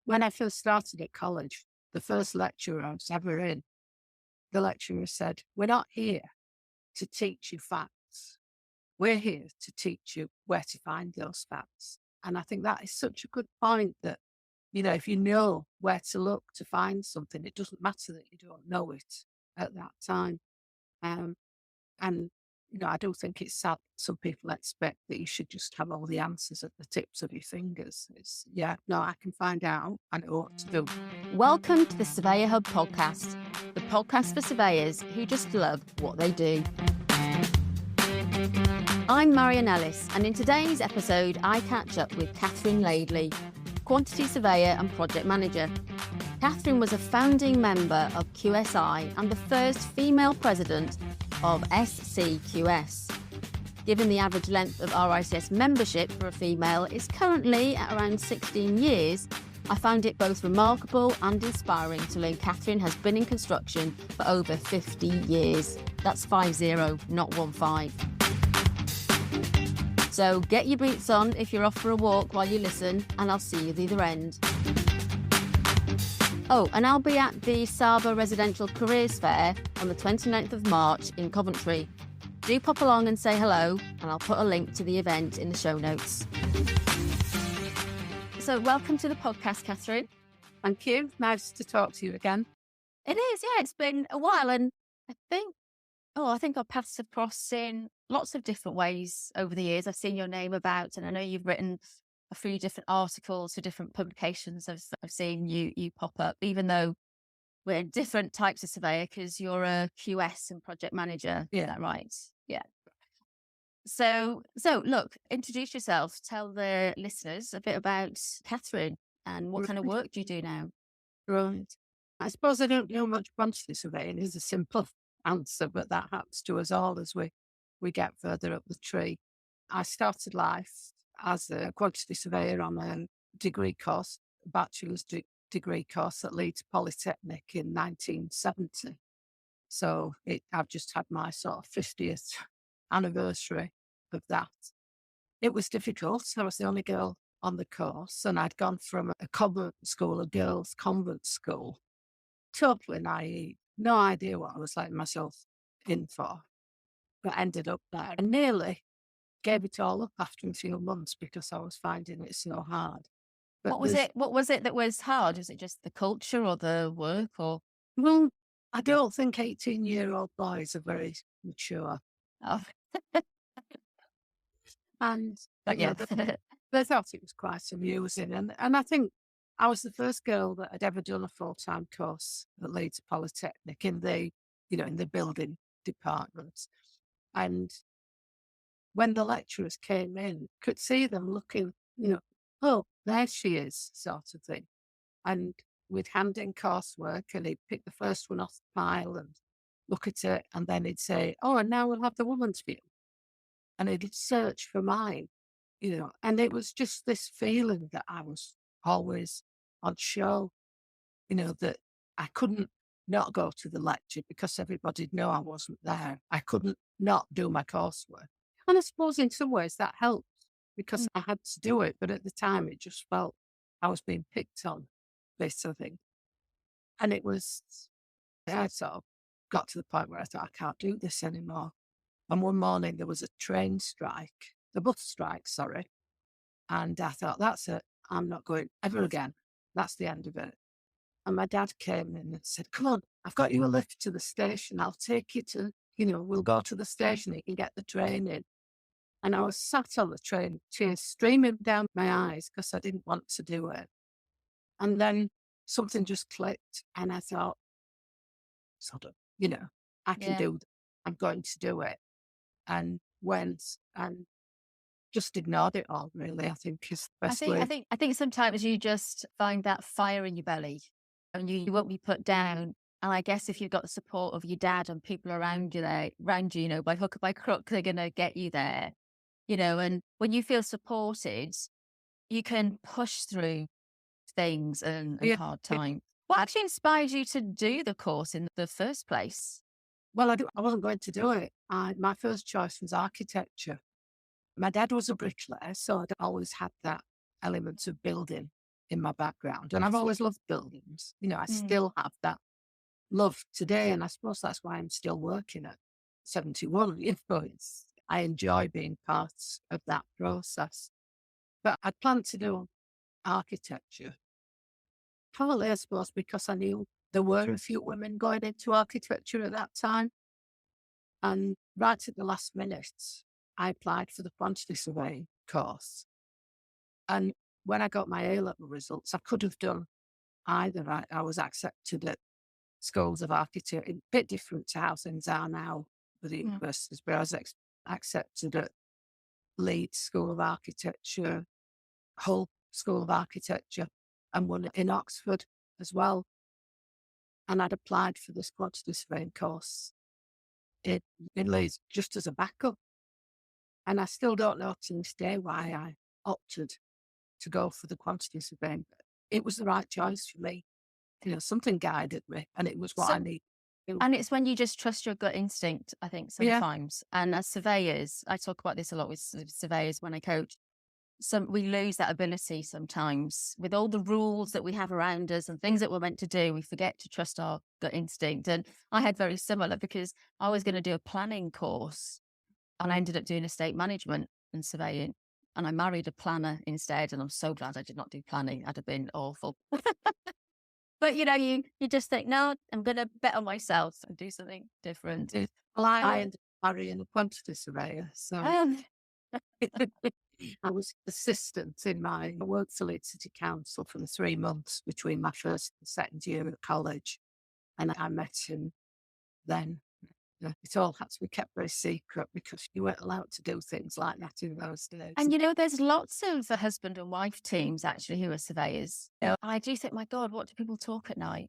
When I first started at college, the first lecturer I was ever in, the lecturer said, "We're not here to teach you facts. We're here to teach you where to find those facts." And I think that is such a good point that, if you know where to look to find something, it doesn't matter that you don't know it at that time. Um, and, I do think it's sad that some people expect that you should just have all the answers at the tips of your fingers. No, I can find out. I know what to do. Welcome to the Surveyor Hub podcast, the podcast for surveyors who just love what they do. I'm Marion Ellis, and in today's episode, I catch up with Kathryn Ladley, quantity surveyor and project manager. Kathryn was a founding member of QSI and the first female president of SCQS. Given the average length of RICS membership for a female is currently at around 16 years, I found it both remarkable and inspiring to learn Kathryn has been in construction for over 50 years. That's 50, not 15. So get your boots on if you're off for a walk while you listen, and I'll see you at the other end. Oh, and I'll be at the Saba Residential Careers Fair on the 29th of March in Coventry. Do pop along and say hello, and I'll put a link to the event in the show notes. So welcome to the podcast, Kathryn. Thank you. Nice to talk to you again. It is, yeah. It's been a while, and I think our paths have crossed in lots of different ways over the years. I've seen your name about, and I know you've written a few different articles for different publications. I've seen you pop up, even though we're different types of surveyor, because you're a QS and project manager. Yeah. Is that right? Yeah. So look, introduce yourself. Tell the listeners a bit about Kathryn and what kind of work do you do now? Right. I suppose I don't know much quantity surveying is a simple answer, but that happens to us all as we get further up the tree. I started life as a quantity surveyor on a degree course, a bachelor's degree course at Leeds Polytechnic in 1970. So I've just had my sort of 50th anniversary of that. It was difficult. I was the only girl on the course, and I'd gone from a convent school, a girls' convent school, totally naive, no idea what I was letting myself in for, but ended up there. I nearly gave it all up after a few months because I was finding it so hard. But What was it that was hard? Was it just the culture or the work or? Well, I don't think 18-year-old boys are very mature. Oh. And But yeah. they thought it was quite amusing. And I think I was the first girl that had ever done a full-time course at Leeds Polytechnic in the building departments. And when the lecturers came in, could see them looking, oh, there she is, sort of thing. And we'd hand in coursework, and he'd pick the first one off the pile and look at it, and then he'd say, "Oh, and now we'll have the woman's view." And he'd search for mine, and it was just this feeling that I was always on show, that I couldn't not go to the lecture because everybody'd know I wasn't there. I couldn't not do my coursework. And I suppose in some ways that helped because I had to do it. But at the time, it just felt I was being picked on, this sort of thing. And I sort of got to the point where I thought, I can't do this anymore. And one morning there was a the bus strike, sorry. And I thought, that's it. I'm not going ever again. That's the end of it. And my dad came in and said, "Come on, I've got you a lift to the station. I'll take you to, we'll go to the station. You can get the train in." And I was sat on the train, tears streaming down my eyes because I didn't want to do it. And then something just clicked, and I thought, sort of, I can do that. I'm going to do it. And went and just ignored it all, really, I think is the best way. I think sometimes you just find that fire in your belly and you won't be put down. And I guess if you've got the support of your dad and people around you, by hook or by crook, they're going to get you there, and when you feel supported, you can push through things and hard times. What actually inspired you to do the course in the first place? Well, I wasn't going to do it. My first choice was architecture. My dad was a bricklayer, so I'd always had that element of building in my background. And I've always loved buildings. I Mm. still have that love today. And I suppose that's why I'm still working at 71. I enjoy being part of that process. But I planned to do architecture, partly, I suppose, because I knew there were a few women going into architecture at that time. And right at the last minute, I applied for the quantity surveying course. And when I got my A-level results, I could have done either. I was accepted at schools of architecture, a bit different to how things are now with the universities, but I was accepted at Leeds School of Architecture, Hull School of Architecture, and one in Oxford as well. And I'd applied for this quantity surveying course in Leeds just as a backup. And I still don't know to this day why I opted to go for the quantity surveying. It was the right choice for me. Something guided me, and it was what I need. And it's when you just trust your gut instinct, I think, Yeah, sometimes. And as surveyors, I talk about this a lot with surveyors when I coach. We lose that ability sometimes with all the rules that we have around us and things that we're meant to do. We forget to trust our gut instinct. And I had very similar, because I was going to do a planning course and I ended up doing estate management and surveying. And I married a planner instead. And I'm so glad I did not do planning. I'd have been awful. But you just think, no, I'm going to bet on myself and do something different. well, I ended up marrying a quantity surveyor, so I was assistant I worked for Leeds City Council for the 3 months between my first and second year at college, and I met him then. It all had to be kept very secret because you weren't allowed to do things like that in those days. And there's lots of the husband and wife teams actually who are surveyors. I do think, my God, what do people talk at night?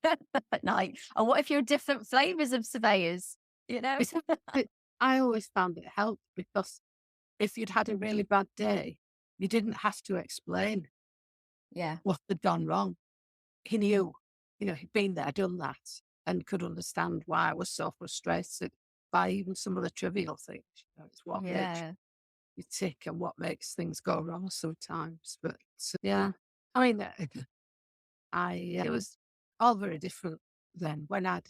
At night. And what if you're different flavours of surveyors? I always found it helped because if you'd had a really bad day, you didn't have to explain what had gone wrong. He knew, he'd been there, done that, and could understand why I was so frustrated by even some of the trivial things. It's what makes you tick and what makes things go wrong sometimes. But yeah, I mean, it was all very different then. When I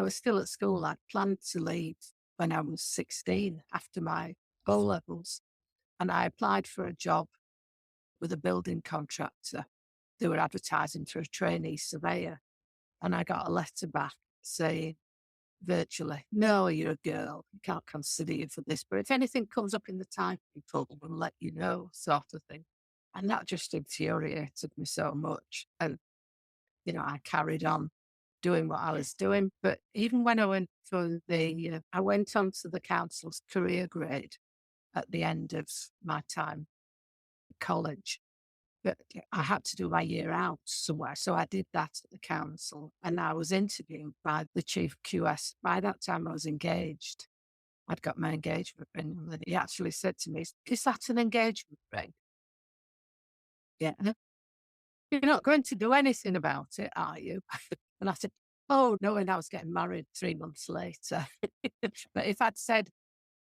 was still at school, I'd planned to leave when I was 16 after my O-levels, and I applied for a job with a building contractor. They were advertising for a trainee surveyor, and I got a letter back saying virtually, "No, you're a girl. We can't consider you for this. But if anything comes up in the time, we'll let you know," sort of thing. And that just infuriated me so much. And, I carried on doing what I was doing. But even when I went for I went on to the council's career grade at the end of my time at college. But I had to do my year out somewhere. So I did that at the council, and I was interviewed by the chief QS. By that time, I was engaged. I'd got my engagement ring, and he actually said to me, "Is that an engagement ring?" "Yeah." "You're not going to do anything about it, are you?" And I said, "Oh, no," and I was getting married 3 months later. But if I'd said,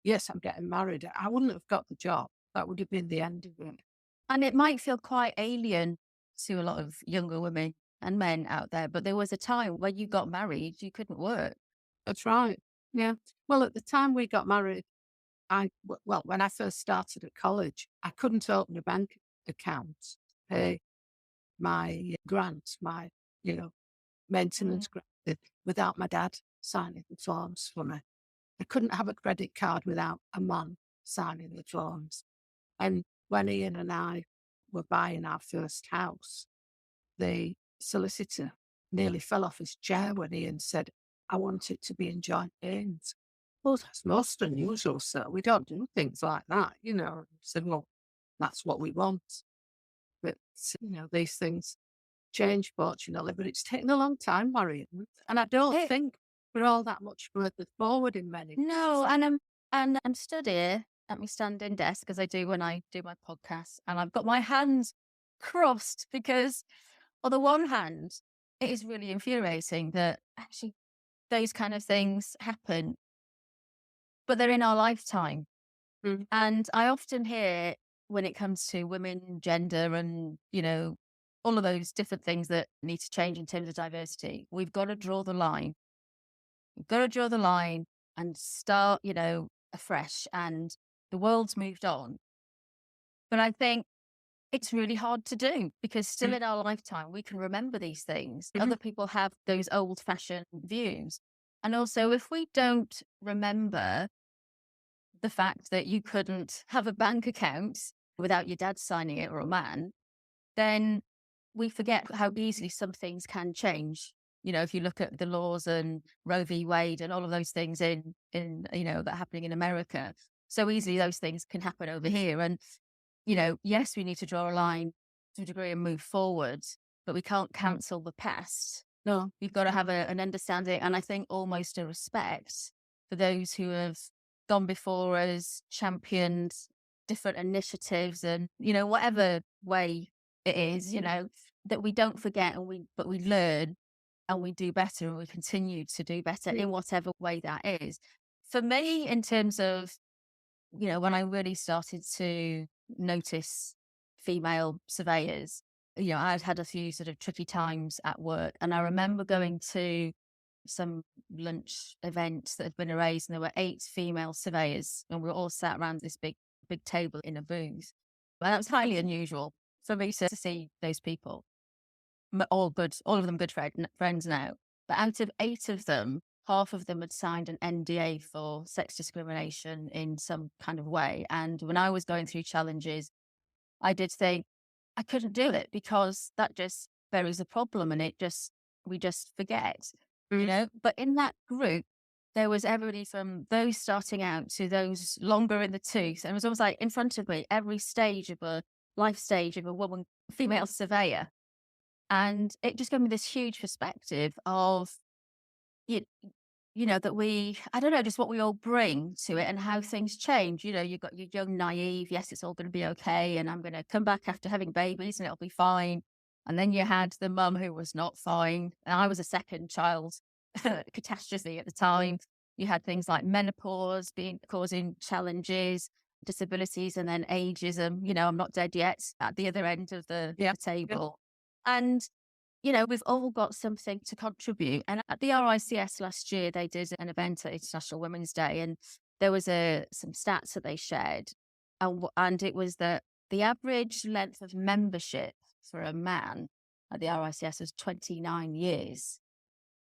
"Yes, I'm getting married," I wouldn't have got the job. That would have been the end of it. And it might feel quite alien to a lot of younger women and men out there, but there was a time when you got married, you couldn't work. That's right. Yeah. Well, at the time we got married, when I first started at college, I couldn't open a bank account to pay my grant, my, maintenance grant without my dad signing the forms for me. I couldn't have a credit card without a man signing the forms. And when Ian and I were buying our first house, the solicitor nearly fell off his chair when Ian said, "I want it to be in joint names." "Well, that's most unusual, sir. We don't do things like that, I said, "Well, that's what we want." But, these things change, fortunately, but it's taken a long time, Marion. And I don't think we're all that much further forward in many. No, and I'm stood here at my standing desk, as I do when I do my podcast, and I've got my hands crossed because, on the one hand, it is really infuriating that actually those kind of things happen, but they're in our lifetime. Mm. And I often hear when it comes to women, gender, and, all of those different things that need to change in terms of diversity. We've got to draw the line. We've got to draw the line and start, afresh. And the world's moved on. But I think it's really hard to do because still in our lifetime, we can remember these things. Mhm. Other people have those old fashioned views. And also, if we don't remember the fact that you couldn't have a bank account without your dad signing it or a man, then we forget how easily some things can change. If you look at the laws and Roe v. Wade and all of those things that are happening in America, so easily those things can happen over here. And, yes, we need to draw a line to a degree and move forward, but we can't cancel the past. No. We've got to have an understanding and I think almost a respect for those who have gone before us, championed different initiatives and, whatever way it is, that we don't forget but we learn and we do better and we continue to do better in whatever way that is. For me, in terms of, when I really started to notice female surveyors, I'd had a few sort of tricky times at work. And I remember going to some lunch events that had been arranged and there were 8 female surveyors and we were all sat around this big table in a booth. Well, that was highly unusual for me to see those people. All good, all of them good friends now. But out of 8 of them, half of them had signed an NDA for sex discrimination in some kind of way. And when I was going through challenges, I did think I couldn't do it because that just buries the problem and we just forget, But in that group, there was everybody from those starting out to those longer in the tooth. And it was almost like in front of me, every life stage of a woman, female surveyor. And it just gave me this huge perspective of, you, that I don't know, just what we all bring to it and how things change. You've got your young, naive, yes, it's all going to be okay. And I'm going to come back after having babies and it'll be fine. And then you had the mum who was not fine. And I was a second child catastrophe at the time. You had things like menopause causing challenges, disabilities, and then ageism. I'm not dead yet at the other end of the table. And, we've all got something to contribute. And at the RICS last year, they did an event at International Women's Day, and there was some stats that they shared. And it was that the average length of membership for a man at the RICS was 29 years.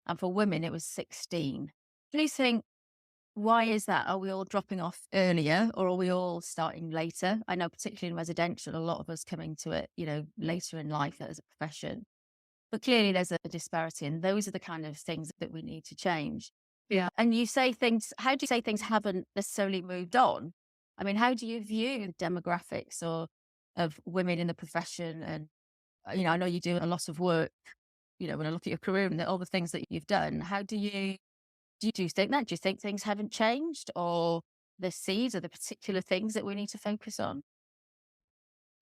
And for women, it was 16. Do you think, why is that? Are we all dropping off earlier or are we all starting later? I know particularly in residential, a lot of us coming to it, later in life as a profession. But clearly there's a disparity and those are the kind of things that we need to change. Yeah. And how do you say things haven't necessarily moved on? I mean, how do you view the demographics of women in the profession? And, I know you do a lot of work, when I look at your career and all the things that you've done, how do you think that? Do you think things haven't changed or the seeds or the particular things that we need to focus on?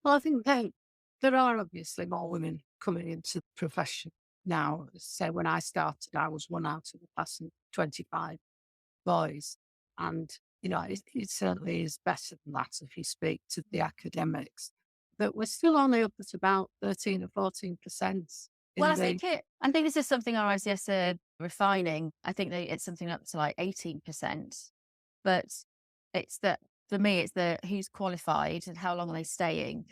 Well, I think there are obviously more women coming into the profession now. Say when I started, I was one out of the class of 25 boys. And, it certainly is better than that if you speak to the academics. But we're still only up at about 13 or 14%. Well, I think this is something RICS are refining. I think it's something up to like 18%. But it's that, for me, it's the who's qualified and how long are they staying.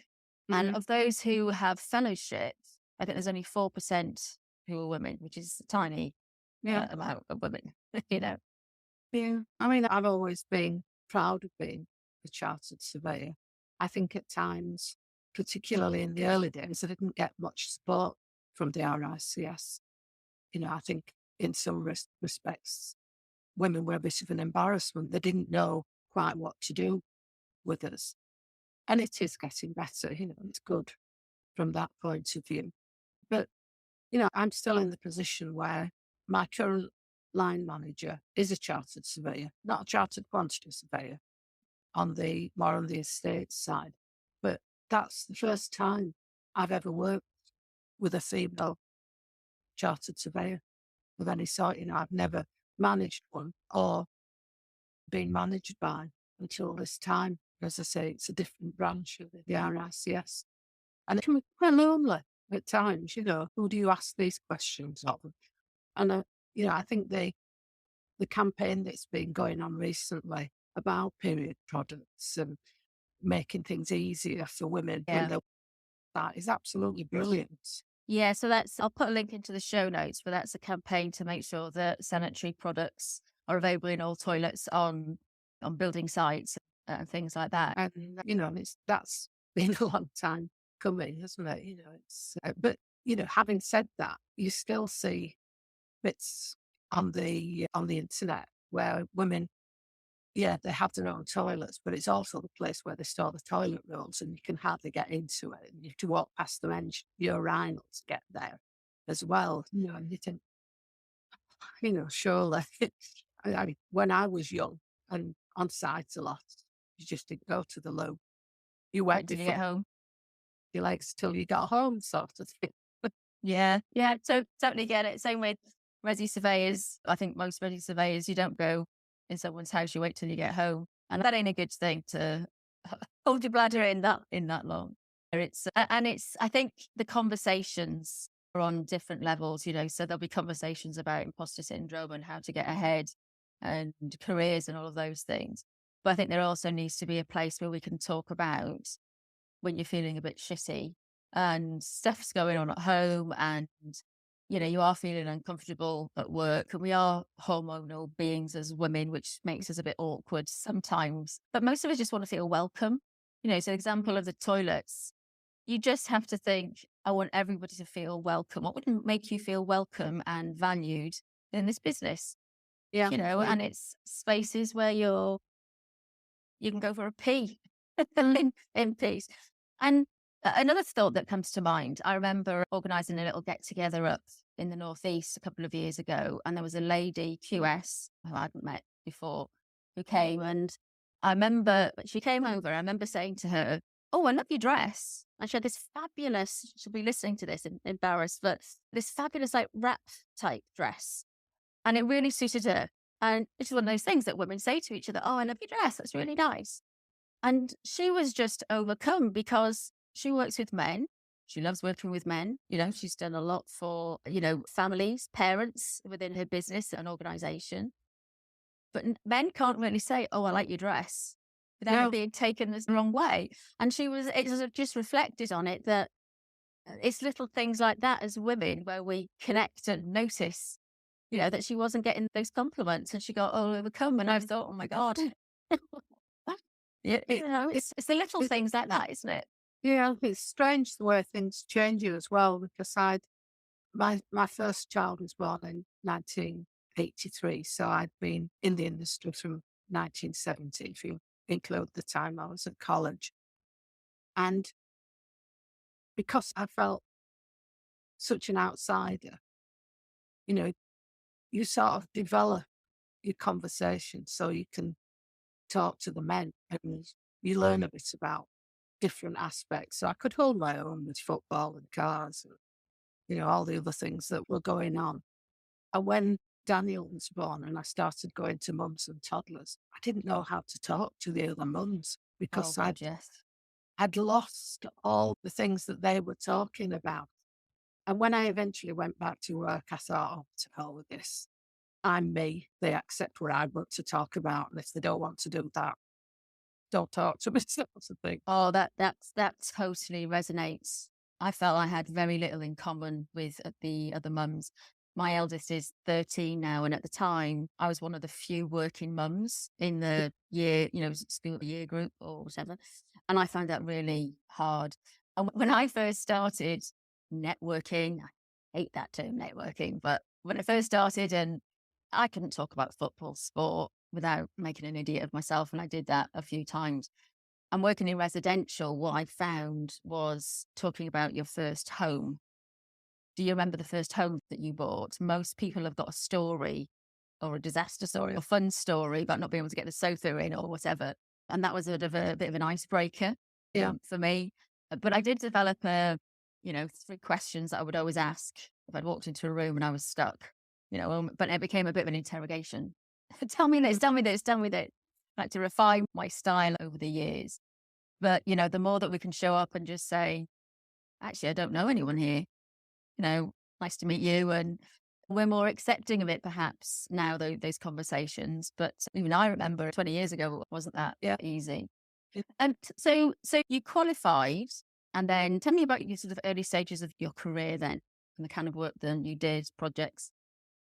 And of those who have fellowships, I think there's only 4% who are women, which is a tiny amount of women, Yeah. I mean, I've always been proud of being a chartered surveyor. I think at times, particularly in the early days, I didn't get much support from the RICS. I think in some respects, women were a bit of an embarrassment. They didn't know quite what to do with us. And it is getting better, it's good from that point of view. But, I'm still in the position where my current line manager is a chartered surveyor, not a chartered quantity surveyor more on the estate side. But that's the first time I've ever worked with a female chartered surveyor of any sort. I've never managed one or been managed by until this time. As I say, it's a different branch of the RICS. And it can be quite lonely at times, who do you ask these questions of? And, I think the campaign that's been going on recently about period products and making things easier for women when Yeah. that is absolutely brilliant. Yeah, so I'll put a link into the show notes, but that's a campaign to make sure that sanitary products are available in all toilets on building sites and things like that. And, that's been a long time coming, hasn't it? But, having said that, you still see bits on the internet where women, yeah, they have their own toilets, but it's also the place where they store the toilet rolls and you can hardly get into it. And you have to walk past the men's urinal to get there as well. And you think, surely. When I was young and on site a lot, you just didn't go to the loo. You Right, went did you before get home? your legs till you got home, sort of thing. Yeah, yeah, so totally get it. Same with resi surveyors. I think most resi surveyors, you don't go in someone's house, you wait till you get home. And that ain't a good thing to hold your bladder in that long. I think the conversations are on different levels, so there'll be conversations about imposter syndrome and how to get ahead and careers and all of those things. But I think there also needs to be a place where we can talk about when you're feeling a bit shitty and stuff's going on at home and you are feeling uncomfortable at work, and we are hormonal beings as women, which makes us a bit awkward sometimes, but most of us just want to feel welcome. So example of the toilets, you just have to think, I want everybody to feel welcome. What would make you feel welcome and valued in this business? Yeah. And it's spaces where you can go for a pee in peace. And another thought that comes to mind, I remember organising a little get together up in the Northeast a couple of years ago, and there was a lady QS who I hadn't met before who came, and I remember she came over. I remember saying to her, "Oh, I love your dress." And she had this fabulous, she'll be listening to this and embarrassed, but this fabulous like wrap type dress. And it really suited her. And it's one of those things that women say to each other, "Oh, I love your dress. That's really nice." And she was just overcome because she works with men. She loves working with men. She's done a lot for, families, parents within her business and organization. But men can't really say, "Oh, I like your dress," without No. it being taken the wrong way. And it just reflected on it that it's little things like that as women where we connect and notice, that she wasn't getting those compliments and she got all overcome. And I've thought, oh my God. Yeah, it's the little things like that, isn't it? Yeah, it's strange the way things change you as well, because my first child was born in 1983, so I'd been in the industry from 1970, if you include the time I was at college. And because I felt such an outsider, you sort of develop your conversation so you can talk to the men and you learn a bit about different aspects. So I could hold my own with football and cars and, all the other things that were going on. And when Daniel was born and I started going to mums and toddlers, I didn't know how to talk to the other mums because Oh, God, yes. I'd lost all the things that they were talking about. And when I eventually went back to work, I thought, oh, to hell with this. I'm me. They accept what I want to talk about. And if they don't want to do that, don't talk to me, sort of thing. Oh, that totally resonates. I felt I had very little in common with the other mums. My eldest is 13 now, and at the time, I was one of the few working mums in the year, school year group or whatever, and I found that really hard. And when I first started networking, I hate that term, networking, but when I first started, and I couldn't talk about football, sport without making an idiot of myself, and I did that a few times. And working in residential, what I found was talking about your first home. Do you remember the first home that you bought? Most people have got a story or a disaster story or fun story about not being able to get the sofa in or whatever. And that was a bit of an icebreaker for me. But I did develop 3 questions that I would always ask if I'd walked into a room and I was stuck, but it became a bit of an interrogation. Tell me this, tell me this, tell me this. had to refine my style over the years. But, the more that we can show up and just say, actually, I don't know anyone here, nice to meet you. And we're more accepting of it perhaps now, those conversations. But even I remember 20 years ago, it wasn't that Yeah. easy. And so you qualified, and then tell me about your sort of early stages of your career then, and the kind of work that you did, projects.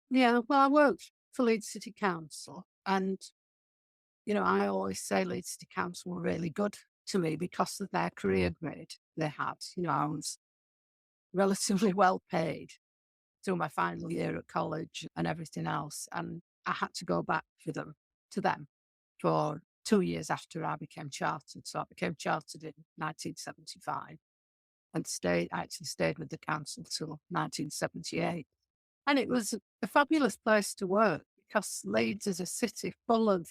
Yeah, well, I worked for Leeds City Council, and I always say Leeds City Council were really good to me because of their career grade they had. I was relatively well paid through my final year at college and everything else, and I had to go back to them for 2 years after I became chartered. So I became chartered in 1975 and actually stayed with the council till 1978. And it was a fabulous place to work because Leeds is a city full of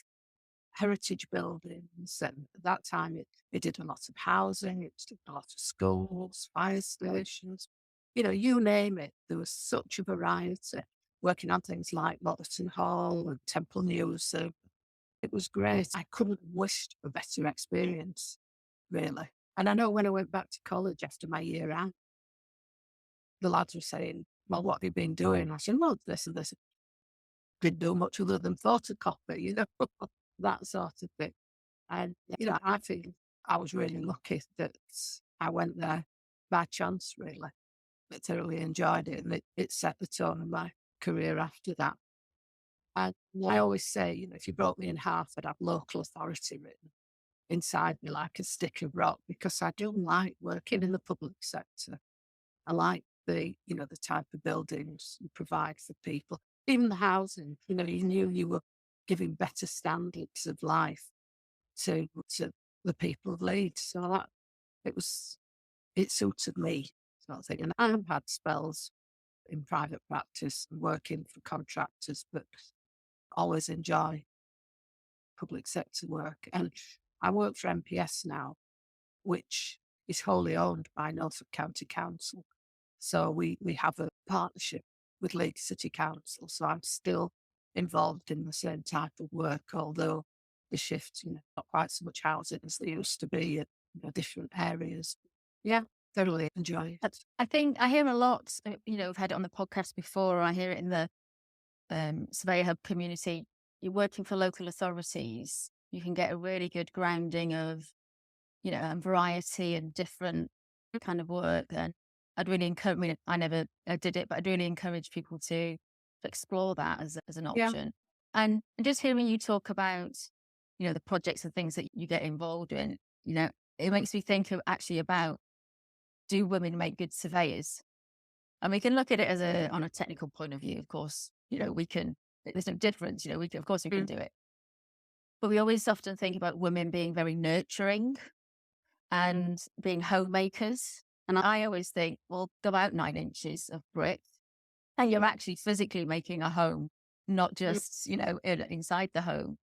heritage buildings. And at that time, it did a lot of housing, it did a lot of schools, fire stations, you name it. There was such a variety working on things like Motherton Hall and Temple News. So it was great. I couldn't have wished for a better experience, really. And I know when I went back to college after my year out, the lads were saying, well, what have you been doing? I said, well, this and this. Didn't do much other than photocopy, that sort of thing. And, I feel I was really lucky that I went there by chance, really. I thoroughly enjoyed it, and it set the tone of my career after that. And I always say, if you broke me in half, I'd have local authority written inside me like a stick of rock, because I do like working in the public sector. I like the type of buildings you provide for people, even the housing. You knew you were giving better standards of life to the people of Leeds. So that it suited me, sort of thing. And I've had spells in private practice and working for contractors, but always enjoy public sector work. And I work for NPS now, which is wholly owned by Norfolk County Council. So we have a partnership with Leeds City Council. So I'm still involved in the same type of work, although the shift, not quite so much housing as they used to be in different areas. Yeah, thoroughly enjoy it. I think I hear a lot, I've had it on the podcast before, or I hear it in the Surveyor Hub community. You're working for local authorities, you can get a really good grounding of, and variety and different kind of work. And I'd really encourage, I never did it, but I'd really encourage people to explore that as an Yeah. option. And just hearing you talk about, the projects and things that you get involved in, it makes me think actually about, do women make good surveyors? And we can look at it on a technical point of view, of course. There's no difference, of course we can do it. But we always often think about women being very nurturing and being homemakers. And I always think, well, go out 9 inches of brick and you're actually physically making a home, not just, inside the home.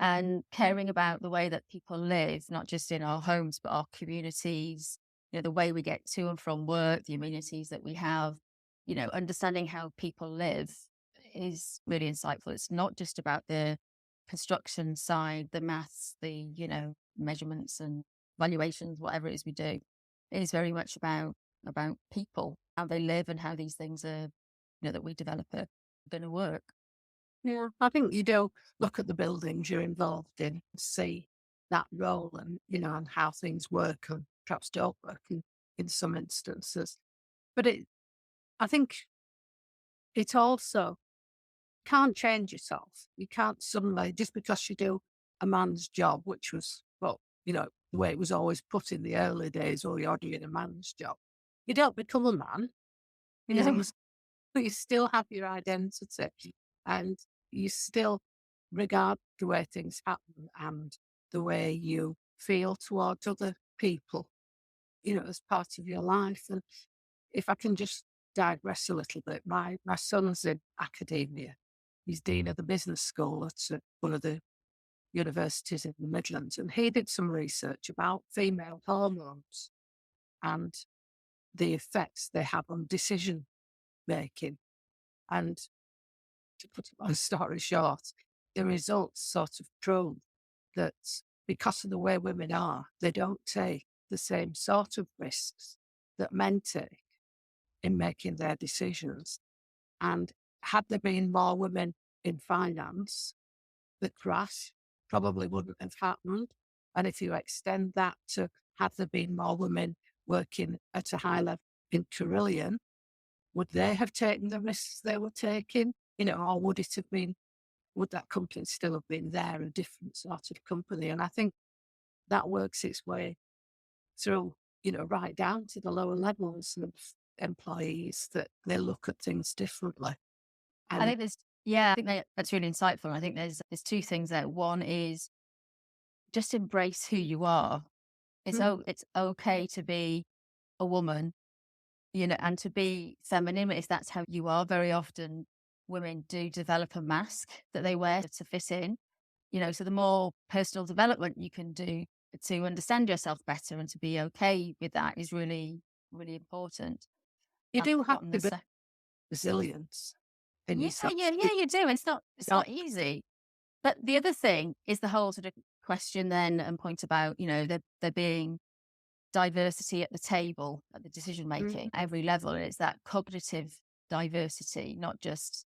And caring about the way that people live, not just in our homes, but our communities, the way we get to and from work, the amenities that we have, understanding how people live is really insightful. It's not just about the construction side, the maths, the, measurements and valuations, whatever it is we do. It is very much about people, how they live and how these things are, that we develop are going to work. Yeah, I think you do look at the buildings you're involved in, see that role and, and how things work and perhaps don't work in some instances. But I think it also can't change yourself. You can't suddenly, just because you do a man's job, which was, well, the way it was always put in the early days, or you're doing a man's job, you don't become a man, but you still have your identity and you still regard the way things happen and the way you feel towards other people, as part of your life. And if I can just digress a little bit, my son's in academia. He's dean of the business school at one of the universities in the Midlands, and he did some research about female hormones and the effects they have on decision making. And to put my story short, the results sort of prove that because of the way women are, they don't take the same sort of risks that men take in making their decisions. And had there been more women in finance, the crash probably wouldn't have happened. And if you extend that to had there been more women working at a high level in Carillion, would they have taken the risks they were taking? Or would it have been, would that company still have been there, a different sort of company? And I think that works its way through, right down to the lower levels of employees, that they look at things differently. I And think that's really insightful. I think there's two things there. One is just embrace who you are. It's okay to be a woman, and to be feminine if that's how you are. Very often women do develop a mask that they wear to fit in, so the more personal development you can do to understand yourself better and to be okay with that is really, really important. you I've do have forgotten to the be resilience in Yeah, yourself. yeah, you do. It's not easy. But the other thing is the whole sort of question then and point about, there being diversity at the table, at the decision making, every level. And it's that cognitive diversity, not just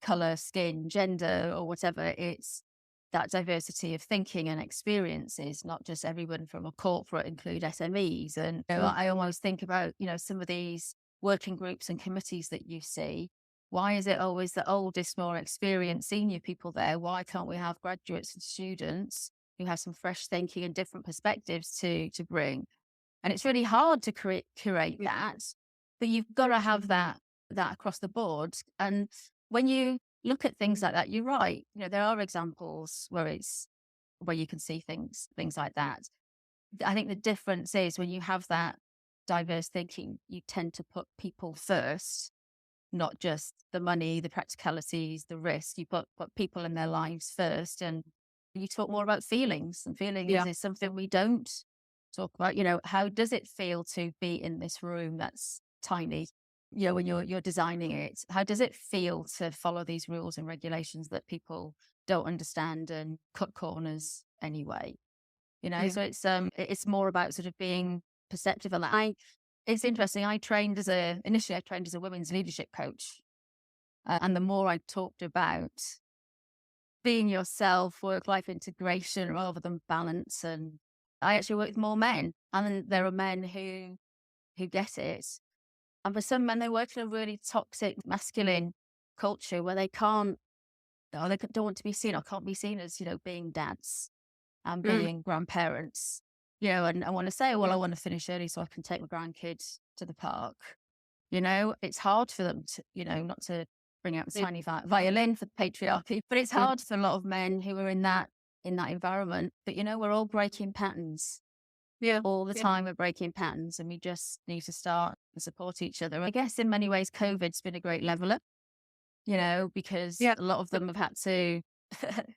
color, skin, gender, or whatever. It's that diversity of thinking and experiences, not just everyone from a corporate, include SMEs. And I almost think about, some of these working groups and committees that you see. Why is it always the oldest, more experienced senior people there? Why can't we have graduates and students who have some fresh thinking and different perspectives to bring? And it's really hard to curate that, but you've got to have that across the board. And when you look at things like that, you're right. There are examples where you can see things like that. I think the difference is when you have that diverse thinking, you tend to put people first, not just the money, the practicalities, the risk. You put people in their lives first, and you talk more about feelings. And feelings is something we don't talk about. How does it feel to be in this room that's tiny? When you're designing it, how does it feel to follow these rules and regulations that people don't understand and cut corners anyway? So it's more about sort of being perceptive of that. It's interesting. Initially I trained as a women's leadership coach. And the more I talked about being yourself, work-life integration rather than balance, and I actually work with more men. And there are men who get it. And for some men, they work in a really toxic, masculine culture where they don't want to be seen or can't be seen as, being dads and being grandparents. And I want to say, well, I want to finish early so I can take my grandkids to the park. It's hard for them to, not to bring out the tiny violin for patriarchy, but it's hard for a lot of men who are in that environment. But, we're all breaking patterns. Yeah. All the time we're breaking patterns, and we just need to start and support each other. I guess in many ways, COVID's been a great leveler, because a lot of them have had to,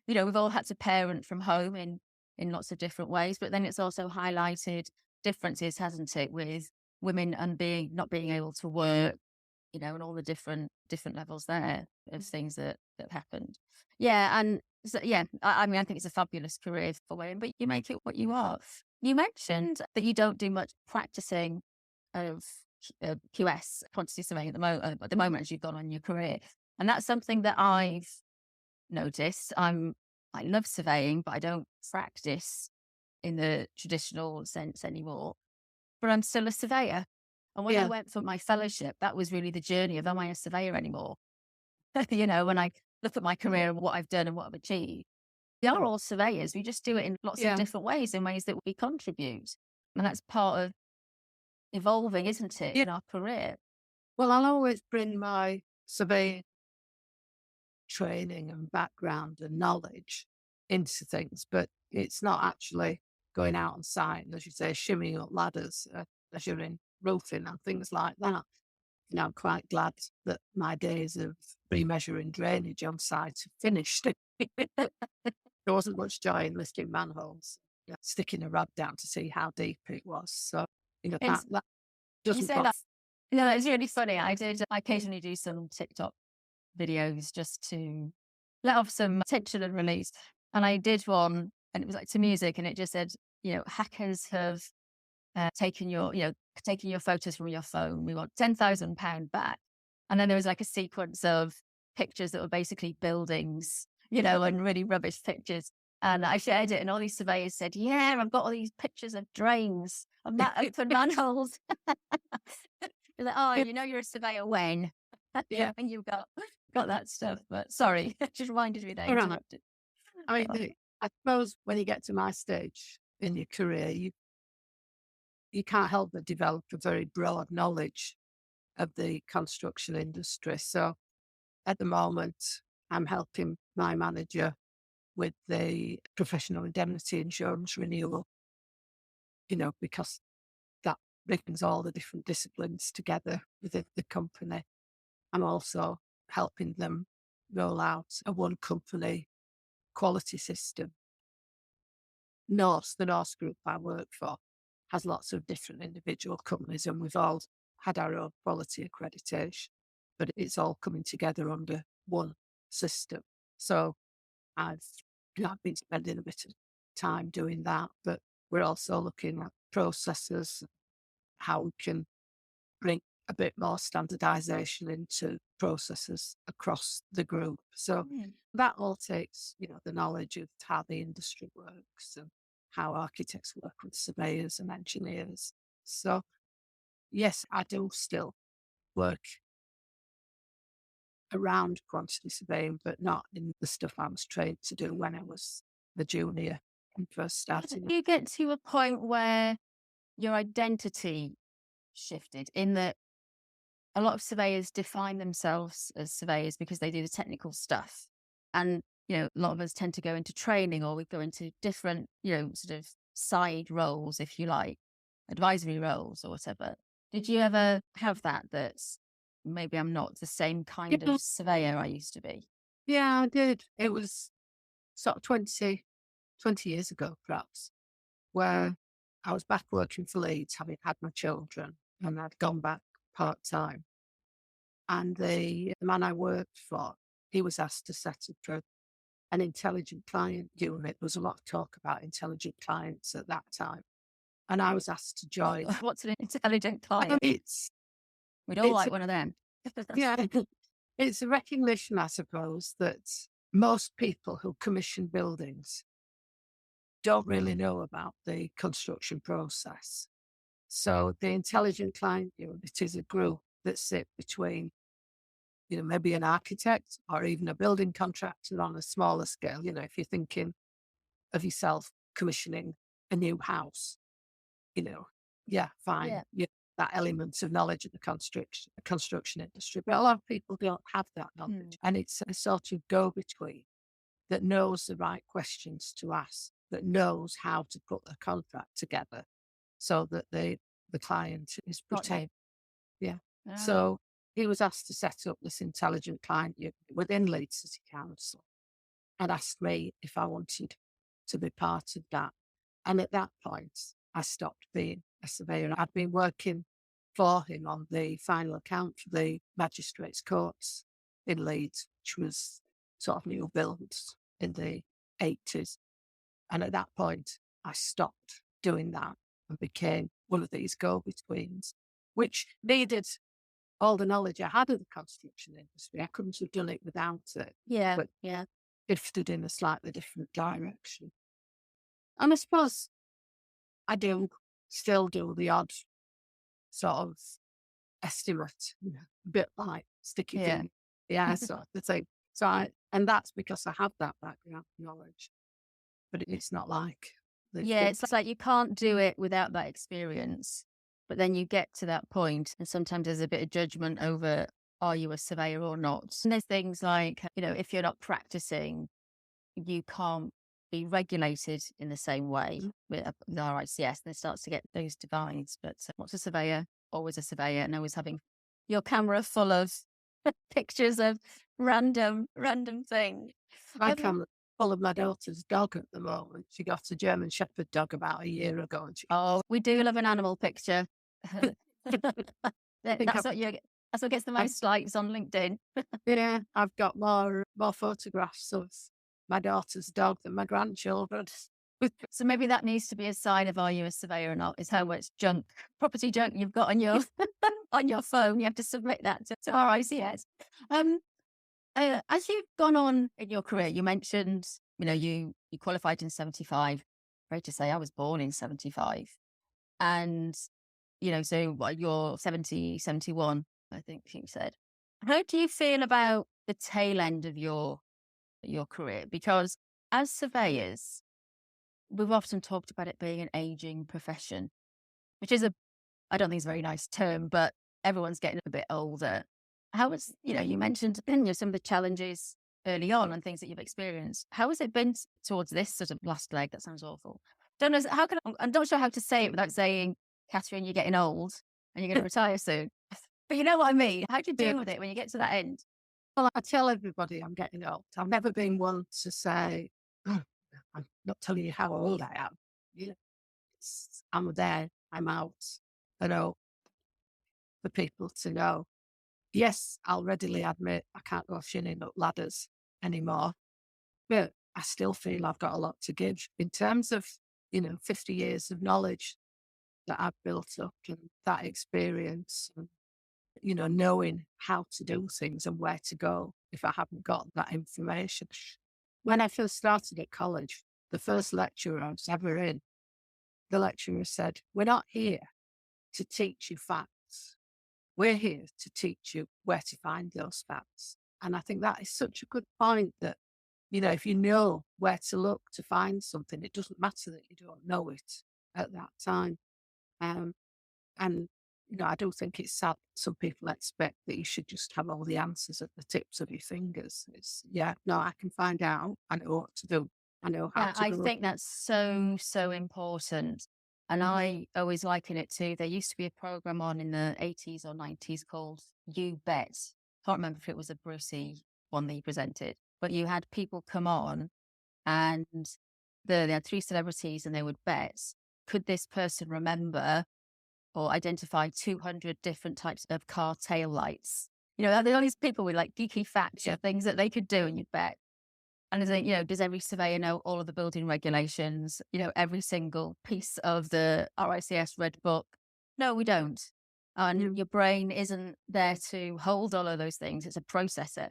we've all had to parent from home in lots of different ways, but then it's also highlighted differences, hasn't it, with women and not being able to work, and all the different levels there of things that happened. Yeah. And so, I mean, I think it's a fabulous career for women, but you make it what you are. You mentioned that you don't do much practicing of QS, quantity surveying at the moment as you've gone on in your career. And that's something that I've noticed. I love surveying, but I don't practice in the traditional sense anymore. But I'm still a surveyor. And when I went for my fellowship, that was really the journey of, am I a surveyor anymore? When I look at my career and what I've done and what I've achieved, we are all surveyors. We just do it in lots of different ways, in ways that we contribute. And that's part of evolving, isn't it, in our career? Well, I'll always bring my surveying training and background and knowledge into things, but it's not actually going out on site, and, as you say, shimmying up ladders as you're in roofing and things like that. I'm quite glad that my days of remeasuring drainage on site have finished. There wasn't much joy in lifting manholes, sticking a rod down to see how deep it was. So, that You doesn't say that. No, it's really funny. I occasionally do some TikTok videos just to let off some tension and release. And I did one and it was like to music, and it just said, hackers have taken your photos from your phone. We want £10,000 back. And then there was like a sequence of pictures that were basically buildings, and really rubbish pictures. And I shared it, and all these surveyors said, "Yeah, I've got all these pictures of drains and open manholes." You're like, "Oh, you're a surveyor when?" Yeah. And you've got that stuff. But sorry, it just reminded me that I All right. interrupted. I mean, I suppose when you get to my stage in your career, you can't help but develop a very broad knowledge of the construction industry. So at the moment, I'm helping my manager with the professional indemnity insurance renewal, because that brings all the different disciplines together within the company. I'm also helping them roll out a one company quality system. The Norse group I work for, has lots of different individual companies, and we've all had our own quality accreditation, but it's all coming together under one system. So I've been spending a bit of time doing that, but we're also looking at processes, how we can bring a bit more standardization into processes across the group. So that all takes, the knowledge of how the industry works and how architects work with surveyors and engineers. So yes, I do still work around quantity surveying, but not in the stuff I was trained to do when I was a junior and first starting. Do you get to a point where your identity shifted, in that a lot of surveyors define themselves as surveyors because they do the technical stuff, and a lot of us tend to go into training, or we go into different sort of side roles, if you like, advisory roles or whatever. Did you ever have that's maybe I'm not the same kind of surveyor I used to be? Yeah, I did. It was sort of 20 years ago, perhaps, where I was back working for Leeds, having had my children, and I'd gone back part-time. And the man I worked for, he was asked to set up an intelligent client unit. There was a lot of talk about intelligent clients at that time. And I was asked to join. What's an intelligent client? We'd all like one of them. Yeah. It's a recognition, I suppose, that most people who commission buildings don't really know about the construction process. So the intelligent client unit is a group that sit between, maybe an architect or even a building contractor on a smaller scale. If you're thinking of yourself commissioning a new house, yeah, fine. Yeah. That element of knowledge of the construction industry. But a lot of people don't have that knowledge. And it's a sort of go-between that knows the right questions to ask, that knows how to put a contract together so that the client is protected. Yeah. So he was asked to set up this intelligent client unit within Leeds City Council and asked me if I wanted to be part of that. And at that point, I stopped being a surveyor. I'd been working for him on the final account for the magistrates' courts in Leeds, which was sort of new builds in the 80s. And at that point, I stopped doing that and became one of these go-betweens, which needed all the knowledge I had of the construction industry. I couldn't have done it without it. Yeah. But shifted in a slightly different direction. And I suppose I do still do the odd sort of estimate, a bit like sticky thing. Yeah, sort of thing. And that's because I have that background knowledge, but it's not like. It's like you can't do it without that experience, but then you get to that point and sometimes there's a bit of judgment over, are you a surveyor or not? And there's things like, if you're not practicing, you can't be regulated in the same way with RICS, and it starts to get those divides. But what's a surveyor? Always a surveyor, and always having your camera full of pictures of random things. My camera full of my daughter's dog at the moment. She got a German Shepherd dog about a year ago. And we do love an animal picture. That's what gets the most likes on LinkedIn. Yeah, I've got more photographs of my daughter's dog than my grandchildren. So maybe that needs to be a sign of, are you a surveyor or not, is how much junk, property junk you've got on your on your phone. You have to submit that to RICS. Um, as you've gone on in your career, you mentioned, you qualified in 75. Great to say, I was born in 75. And, so what, you're 70, 71, I think you said. How do you feel about the tail end of your career? Because as surveyors, we've often talked about it being an aging profession, which is I don't think it's a very nice term, but everyone's getting a bit older. How was, you mentioned some of the challenges early on and things that you've experienced. How has it been towards this sort of last leg? That sounds awful. Don't know, I'm not sure how to say it without saying, Kathryn, you're getting old and you're going to retire soon. But you know what I mean? How do you deal with it when you get to that end? Well, I tell everybody I'm getting old. I've never been one to say, "Oh, I'm not telling you how old I am." You know, I'm there, I'm out. I know for people to know. Yes, I'll readily admit I can't go shinning up ladders anymore, but I still feel I've got a lot to give in terms of, 50 years of knowledge that I've built up and that experience and, knowing how to do things and where to go if I haven't got that information. When I first started at college, the first lecturer I was ever in, the lecturer said, "We're not here to teach you facts. We're here to teach you where to find those facts." And I think that is such a good point that, if you know where to look to find something, it doesn't matter that you don't know it at that time. Um, and, I do think it's sad some people expect that you should just have all the answers at the tips of your fingers. No, I can find out. I know what to do. I know how Yeah, to I go. think that's so, so important. And I always liken it to, there used to be a program on in the 80s or 90s called You Bet. Can't remember if it was a Brucey one that he presented, but you had people come on and they had three celebrities and they would bet, could this person remember or identify 200 different types of car tail lights? There are all these people with like geeky facts or things that they could do, and you'd bet. And I think, does every surveyor know all of the building regulations, every single piece of the RICS Red Book? No, we don't. And your brain isn't there to hold all of those things. It's a processor.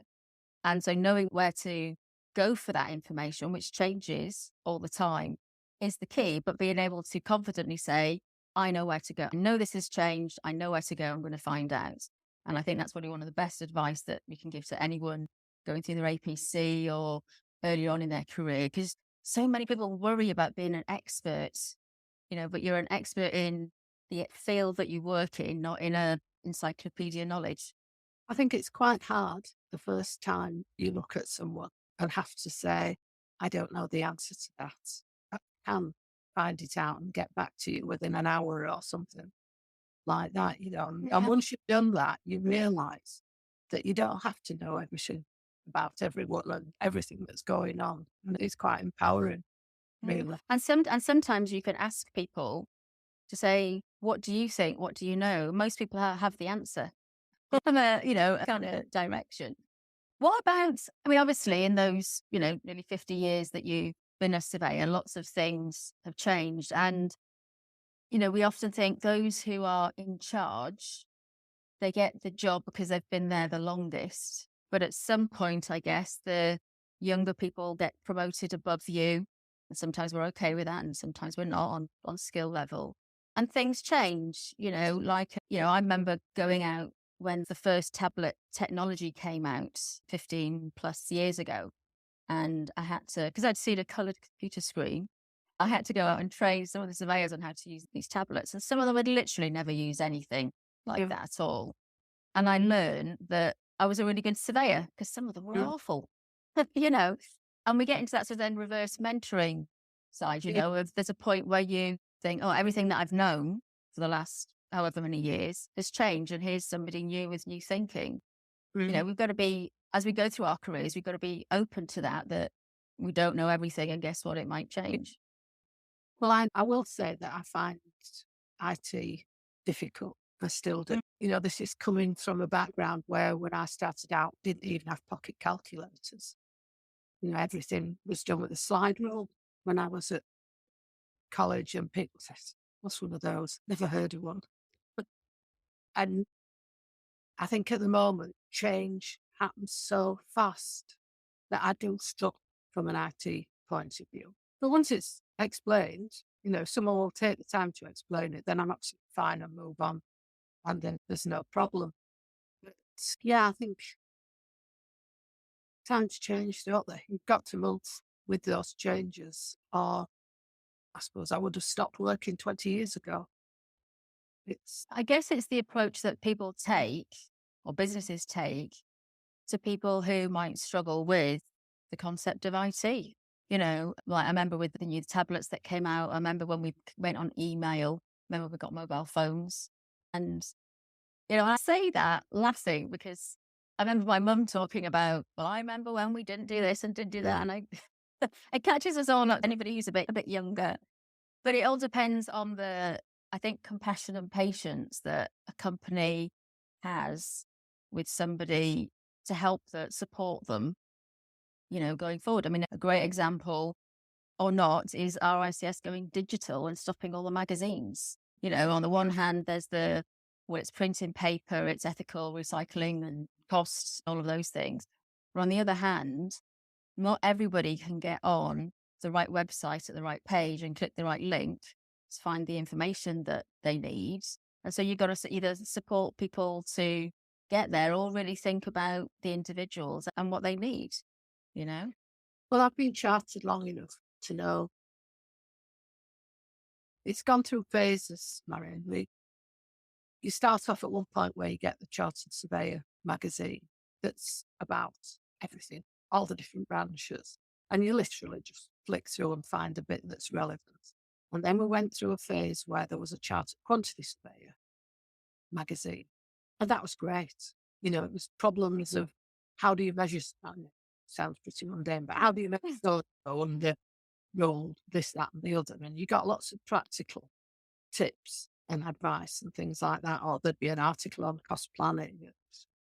And so knowing where to go for that information, which changes all the time, is the key. But being able to confidently say, I know where to go. I know this has changed. I know where to go. I'm going to find out. And I think that's probably one of the best advice that we can give to anyone going through their APC or early on in their career, because so many people worry about being an expert, but you're an expert in the field that you work in, not in a encyclopedia knowledge. I think it's quite hard the first time you look at someone and have to say, "I don't know the answer to that. I can find it out and get back to you within an hour," or something like that, And once you've done that, you realize that you don't have to know everything about everyone and everything that's going on. And it's quite empowering, really. And sometimes you can ask people to say, what do you think? What do you know? Most people have the answer from a kind of direction. What about, obviously in those, nearly 50 years that you've been a surveyor, lots of things have changed. And, we often think those who are in charge, they get the job because they've been there the longest. But at some point, I guess, the younger people get promoted above you. And sometimes we're okay with that. And sometimes we're not on skill level. And things change, I remember going out when the first tablet technology came out 15 plus years ago. And I had to, because I'd seen a colored computer screen, I had to go out and train some of the surveyors on how to use these tablets. And some of them had literally never used anything like that at all. And I learned that I was a really good surveyor because some of them were awful, and we get into that sort of then reverse mentoring side, if there's a point where you think, oh, everything that I've known for the last however many years has changed. And here's somebody new with new thinking. We've got to be, as we go through our careers, we've got to be open to that we don't know everything. And guess what? It might change. Well, I will say that I find IT difficult. I still do. This is coming from a background where when I started out, didn't even have pocket calculators. Everything was done with a slide rule when I was at college and people say, what's one of those? Never heard of one. But, and I think at the moment, change happens so fast that I do stuck from an IT point of view. But once it's explained, someone will take the time to explain it, then I'm absolutely fine and move on. And then there's no problem. But yeah, I think times change, don't they? You've got to move with those changes, or I suppose I would have stopped working 20 years ago. I guess it's the approach that people take or businesses take to people who might struggle with the concept of IT. Like I remember with the new tablets that came out, I remember when we went on email, remember we got mobile phones. And, I say that laughing because I remember my mum talking about, well, I remember when we didn't do this and didn't do that. And it catches us all, not anybody who's a bit younger. But it all depends on I think, compassion and patience that a company has with somebody to help support them, going forward. I mean, a great example or not is RICS going digital and stopping all the magazines. On the one hand, there's it's printing paper, it's ethical recycling and costs, all of those things. But on the other hand, not everybody can get on the right website at the right page and click the right link to find the information that they need. And so you've got to either support people to get there or really think about the individuals and what they need, Well, I've been chartered long enough to know it's gone through phases, Marion. You start off at one point where you get the Chartered Surveyor magazine that's about everything, all the different branches. And you literally just flick through and find a bit that's relevant. And then we went through a phase where there was a Chartered Quantity Surveyor magazine. And that was great. It was problems of how do you measure, sounds pretty mundane, but how do you measure so under rolled, this, that, and the other? And you got lots of practical tips and advice and things like that. Or there'd be an article on cost planning,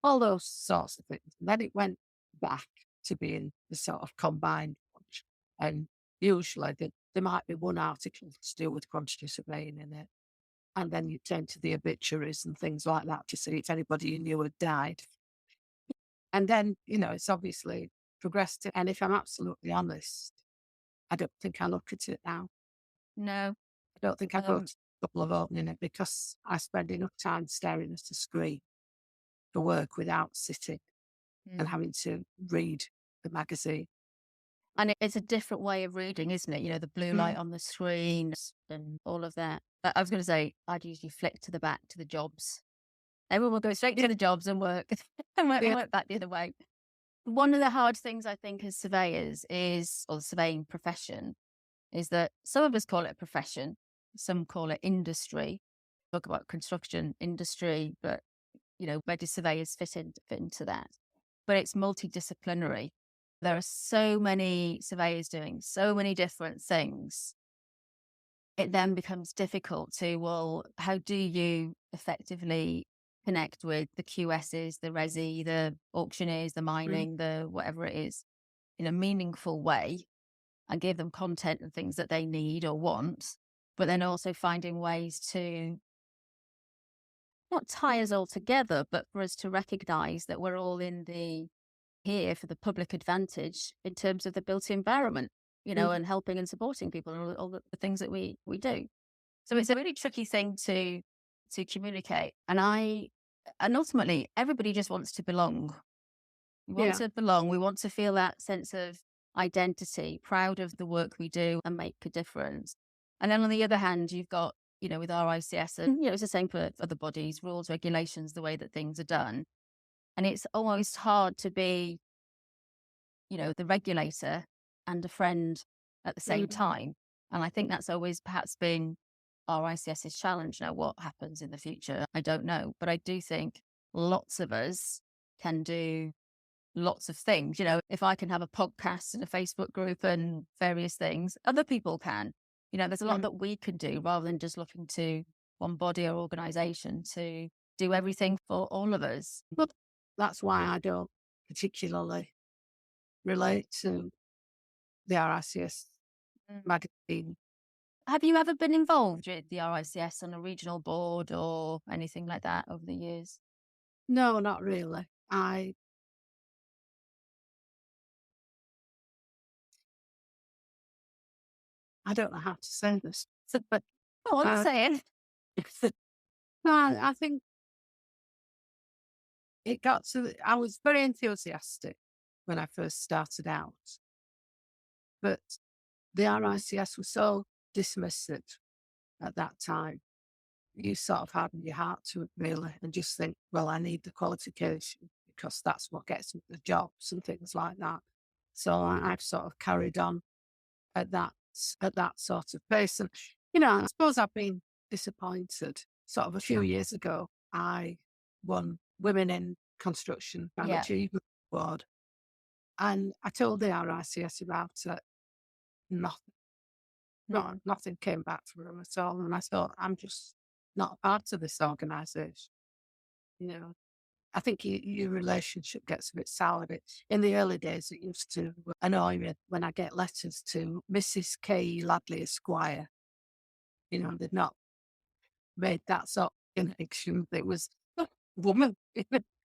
all those sorts of things. And then it went back to being the sort of combined bunch. And usually there might be one article to do with quantity surveying in it. And then you turn to the obituaries and things like that to see if anybody you knew had died. And then, it's obviously progressed. And if I'm absolutely honest, I don't think I look at it now. No. I don't think I go to a couple of opening it because I spend enough time staring at a screen for work without sitting and having to read the magazine. And it's a different way of reading, isn't it? The blue light on the screen and all of that. But I was going to say, I'd usually flick to the back to the jobs. Everyone will go straight to the jobs and work and work back the other way. One of the hard things I think as surveyors or the surveying profession is that some of us call it a profession, some call it industry. Talk about construction industry, but where do surveyors fit into that? But it's multidisciplinary. There are so many surveyors doing so many different things. It then becomes difficult to, well, how do you effectively connect with the QSs, the resi, the auctioneers, the mining, the whatever it is, in a meaningful way and give them content and things that they need or want, but then also finding ways to not tie us all together, but for us to recognize that we're all here for the public advantage in terms of the built environment, and helping and supporting people and all the things that we do. So it's a really tricky thing to communicate. And ultimately everybody just wants to belong. We want to belong. We want to feel that sense of identity, proud of the work we do and make a difference. And then on the other hand, you've got, with RICS and, it's the same for other bodies, rules, regulations, the way that things are done. And it's almost hard to be, the regulator and a friend at the same time. And I think that's always perhaps been RICS's challenge. Now, what happens in the future, I don't know. But I do think lots of us can do lots of things. If I can have a podcast and a Facebook group and various things, other people can. There's a lot that we can do rather than just looking to one body or organisation to do everything for all of us. But that's why I don't particularly relate to the RICS magazine Have you ever been involved with the RICS on a regional board or anything like that over the years? No, not really. I don't know how to say this, but Go on, uh, say it. no, I think it got to. I was very enthusiastic when I first started out, but the RICS was so dismissive at that time. You sort of harden your heart to it really and just think, well, I need the qualification because that's what gets me the jobs and things like that. So I've sort of carried on at that sort of pace. And, I suppose I've been disappointed. Sort of a few years ago, I won Women in Construction an Yeah. Achievement Award. And I told the RICS about it. Nothing. No, nothing came back from them at all. And I thought, I'm just not a part of this organisation. I think your relationship gets a bit sour. In the early days, it used to annoy me when I get letters to Mrs. K. Ladley Esquire. They'd not made that sort of connection. It was woman.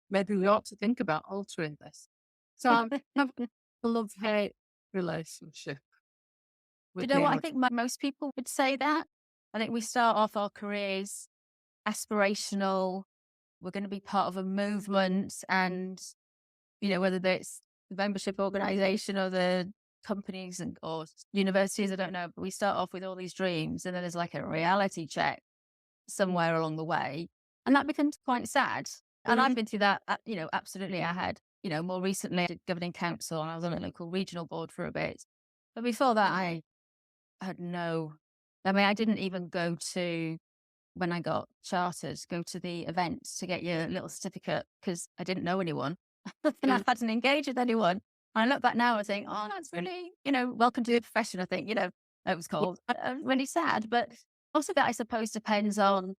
Maybe we ought to think about altering this. So I'm have a love-hate relationship Do you with know the what? I think most people would say that. I think we start off our careers aspirational. We're going to be part of a movement, and whether it's the membership organisation or the companies or universities, I don't know. But we start off with all these dreams, and then there's like a reality check somewhere along the way, and that becomes quite sad. And I've been through that. Absolutely, I had. More recently, I did governing council, and I was on a local regional board for a bit. But before that, I had no. I mean, I didn't even go to when I got chartered, go to the events to get your little certificate because I didn't know anyone and I hadn't engaged with anyone. And I look back now and think, oh, that's really, welcome to the profession, I think, it was called. I'm really sad. But also that I suppose depends on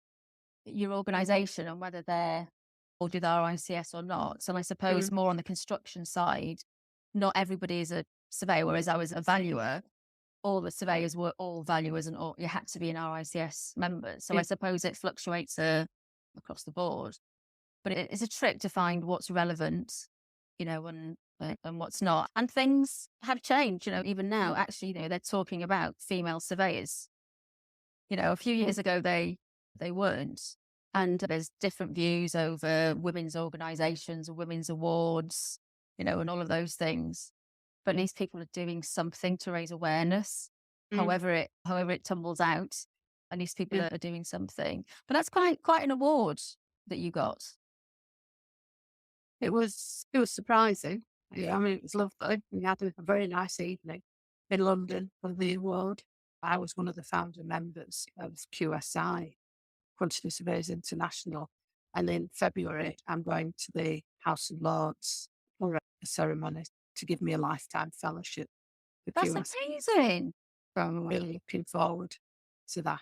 your organisation and whether they're or with RICS or not. So I suppose more on the construction side, not everybody is a surveyor, whereas I was a valuer. All the surveyors were all valuers and you had to be an RICS member. So I suppose it fluctuates across the board. But it is a trick to find what's relevant, and what's not. And things have changed, even now, actually, they're talking about female surveyors. A few years ago, they weren't. And there's different views over women's organisations, women's awards, and all of those things. But at least people are doing something to raise awareness, however it tumbles out. At least people are doing something. But that's quite an award that you got. It was surprising. Yeah, I mean, it was lovely. We had a very nice evening in London for the award. I was one of the founder members of QSI, Quantity Surveyors International. And in February, I'm going to the House of Lords for a ceremony to give me a lifetime fellowship. That's amazing. So I'm really looking forward to that.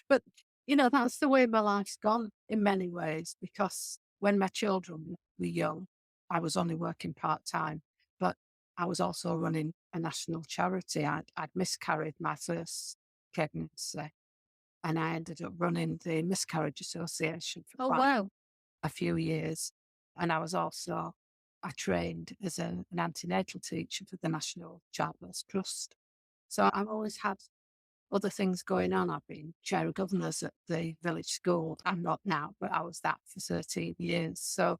But, that's the way my life's gone in many ways, because when my children were young, I was only working part-time, but I was also running a national charity. I'd miscarried my first pregnancy, and I ended up running the Miscarriage Association for wow. a few years. And I trained as an antenatal teacher for the National Childbirth Trust. So I've always had other things going on. I've been chair of governors at the village school. I'm not now, but I was that for 13 years. So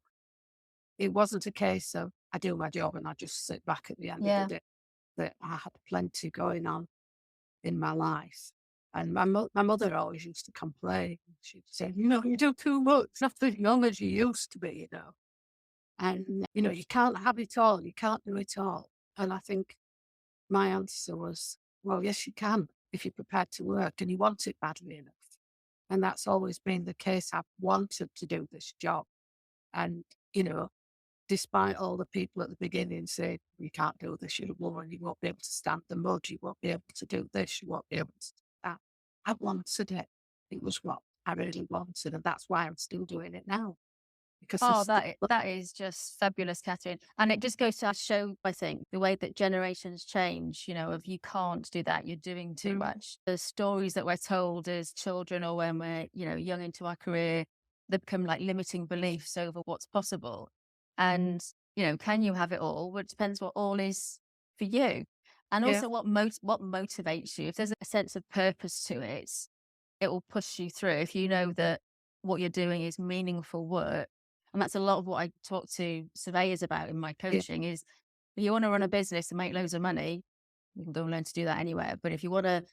it wasn't a case of I do my job and I just sit back at the end of the day. That I had plenty going on in my life. And my mother always used to complain. She'd say, you do too much, not as young as you used to be, And, you can't have it all. You can't do it all. And I think my answer was, well, yes, you can if you're prepared to work and you want it badly enough. And that's always been the case. I've wanted to do this job. And, despite all the people at the beginning saying, you can't do this, you're a woman, you won't be able to stand the mud, you won't be able to do this, you won't be able to do that. I wanted it. It was what I really wanted. And that's why I'm still doing it now. because Oh, there's still, that is just fabulous, Kathryn. And it just goes to show, I think, the way that generations change, of you can't do that, you're doing too much. The stories that we're told as children or when we're, young into our career, they become like limiting beliefs over what's possible. And, can you have it all? Well, it depends what all is for you. And yeah, also what motivates you. If there's a sense of purpose to it, it will push you through. If you know that what you're doing is meaningful work, and that's a lot of what I talk to surveyors about in my yeah, coaching is if you want to run a business and make loads of money, you can go and learn to do that anywhere. But if you want to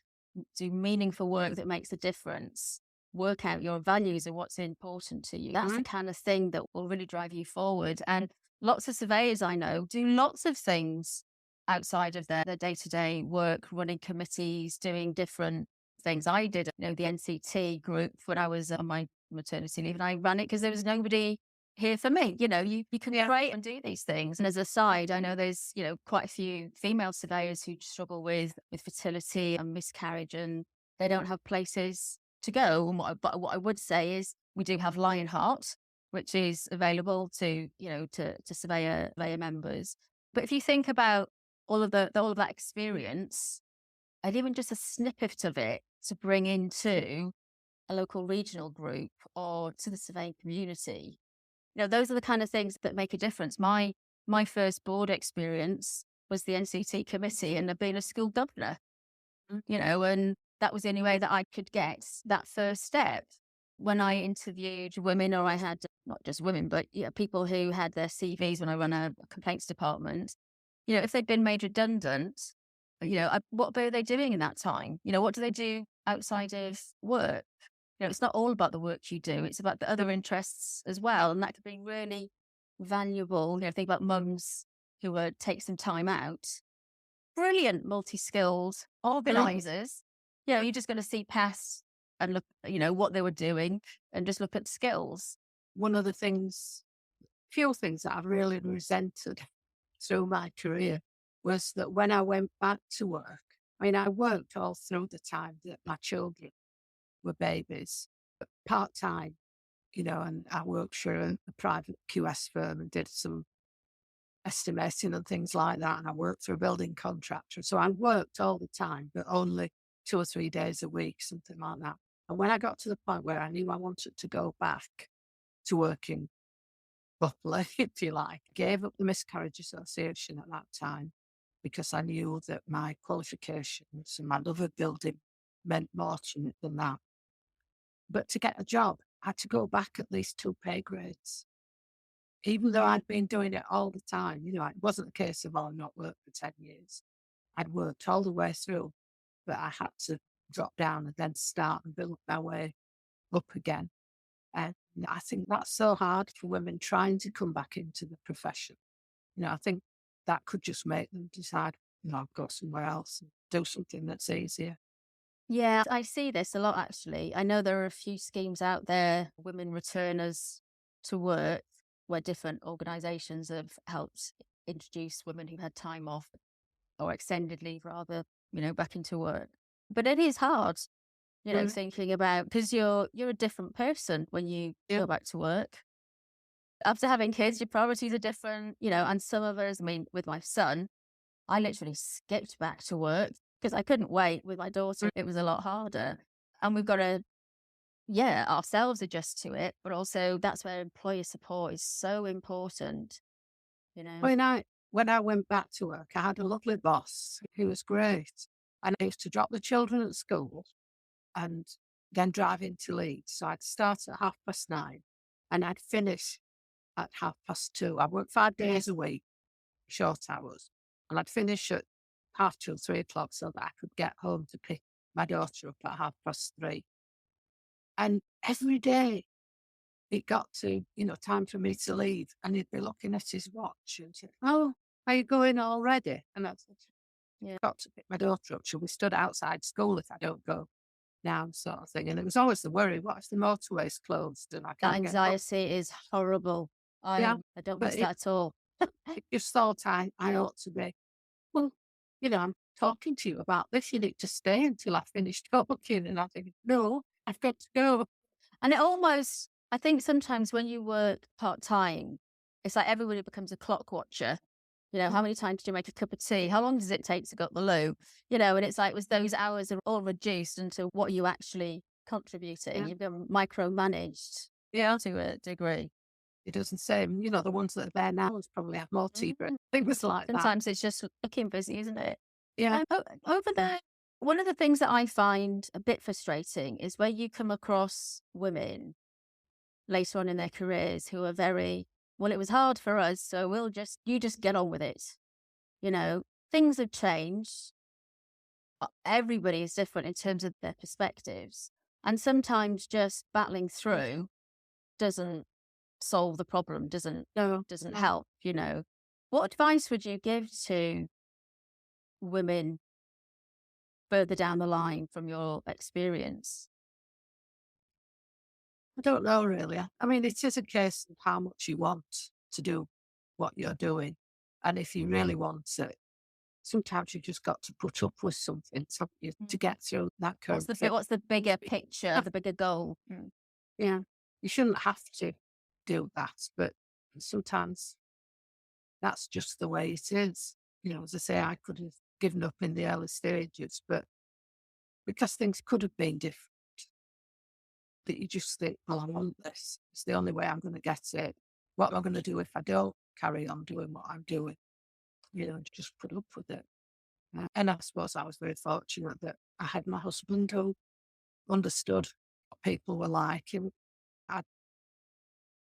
do meaningful work that makes a difference, work out your values and what's important to you. That's the kind of thing that will really drive you forward. And lots of surveyors I know do lots of things outside of their day-to-day work, running committees, doing different things. I did, the NCT group when I was on my maternity leave, and I ran it because there was nobody here for me. You can create and do these things. And as a side, I know there's, quite a few female surveyors who struggle with fertility and miscarriage, and they don't have places to go. And but what I would say is we do have Lionheart, which is available to, to surveyor members. But if you think about all of that experience, and even just a snippet of it to bring into a local regional group or to the surveying community, those are the kind of things that make a difference. My first board experience was the NCT committee and being a school governor, and that was the only way that I could get that first step. When I interviewed women, or I had not just women, but people who had their CVs when I run a complaints department, if they'd been made redundant, what were they doing in that time? What do they do outside of work? It's not all about the work you do. It's about the other interests as well. And that could be really valuable. Think about mums who take some time out. Brilliant, multi-skilled organisers. You're just going to see past and look, what they were doing and just look at skills. one of the things, few things that I've really resented through my career was that when I went back to work, I worked all through the time that my children were babies, but part-time, and I worked for a private QS firm and did some estimating and things like that. And I worked for a building contractor. So I worked all the time, but only 2 or 3 days a week, something like that. And when I got to the point where I knew I wanted to go back to working properly, if you like, gave up the Miscarriage Association at that time because I knew that my qualifications and my love of building meant more to me than that. But to get a job, I had to go back at least 2 pay grades. Even though I'd been doing it all the time, it wasn't a case of, I've not worked for 10 years. I'd worked all the way through, but I had to drop down and then start and build my way up again. And I think that's so hard for women trying to come back into the profession. I think that could just make them decide, I'll go somewhere else and do something that's easier. Yeah, I see this a lot, actually. I know there are a few schemes out there, women returners to work, where different organisations have helped introduce women who had time off or extended leave rather, back into work. But it is hard, thinking about, because you're a different person when you go back to work. After having kids, your priorities are different, and some of us, with my son, I literally skipped back to work because I couldn't wait. With my daughter, it was a lot harder. And we've got to, ourselves adjust to it, but also that's where employer support is so important, When I went back to work, I had a lovely boss who was great. And I used to drop the children at school and then drive into Leeds. So I'd start at 9:30 and I'd finish at 2:30. I worked 5 days a week, short hours. And I'd finish at 2:30, 3:00 so that I could get home to pick my daughter up at 3:30. And every day it got to, time for me to leave. And he'd be looking at his watch and say, "Oh, are you going already?" And I said, "Yeah, I've got to pick my daughter up. She'll be stood outside school if I don't go now," sort of thing. And it was always the worry, what if the motorway's closed and I That can't get home? anxiety is horrible. Yeah, I don't but miss that at all. it just thought I ought to be, well, I'm talking to you about this. You need to stay until I finish talking. And I think, no, I've got to go. And it almost I think sometimes when you work part-time, it's like everybody becomes a clock watcher. You know, how many times do you make a cup of tea? How long does it take to get the loo? You know, and it's like, was those hours are all reduced into what you actually contributing. Yeah. You've been micromanaged Yeah. to a degree. It doesn't say, the ones that are there now is probably have more tea, but things like that. Sometimes it's just looking busy, isn't it? Yeah. Over there, one of the things that I find a bit frustrating is where you come across women later on in their careers who are very, well, it was hard for us, so you just get on with it. You know, things have changed. Everybody is different in terms of their perspectives. And sometimes just battling through doesn't solve the problem, doesn't No. help, you know. What advice would you give to women further down the line from your experience? I don't know really. I mean, it is a case of how much you want to do what you're doing. And if you really want it, sometimes you just got to put up with something to get through that curve. What's the bigger picture, the bigger goal? Yeah. You shouldn't have to do that, but sometimes that's just the way it is. As I say, I could have given up in the early stages, but because things could have been different, that you just think, well, I want this. It's the only way I'm going to get it. What am I going to do if I don't carry on doing what I'm doing? Just put up with it. And I suppose I was very fortunate that I had my husband who understood what people were like.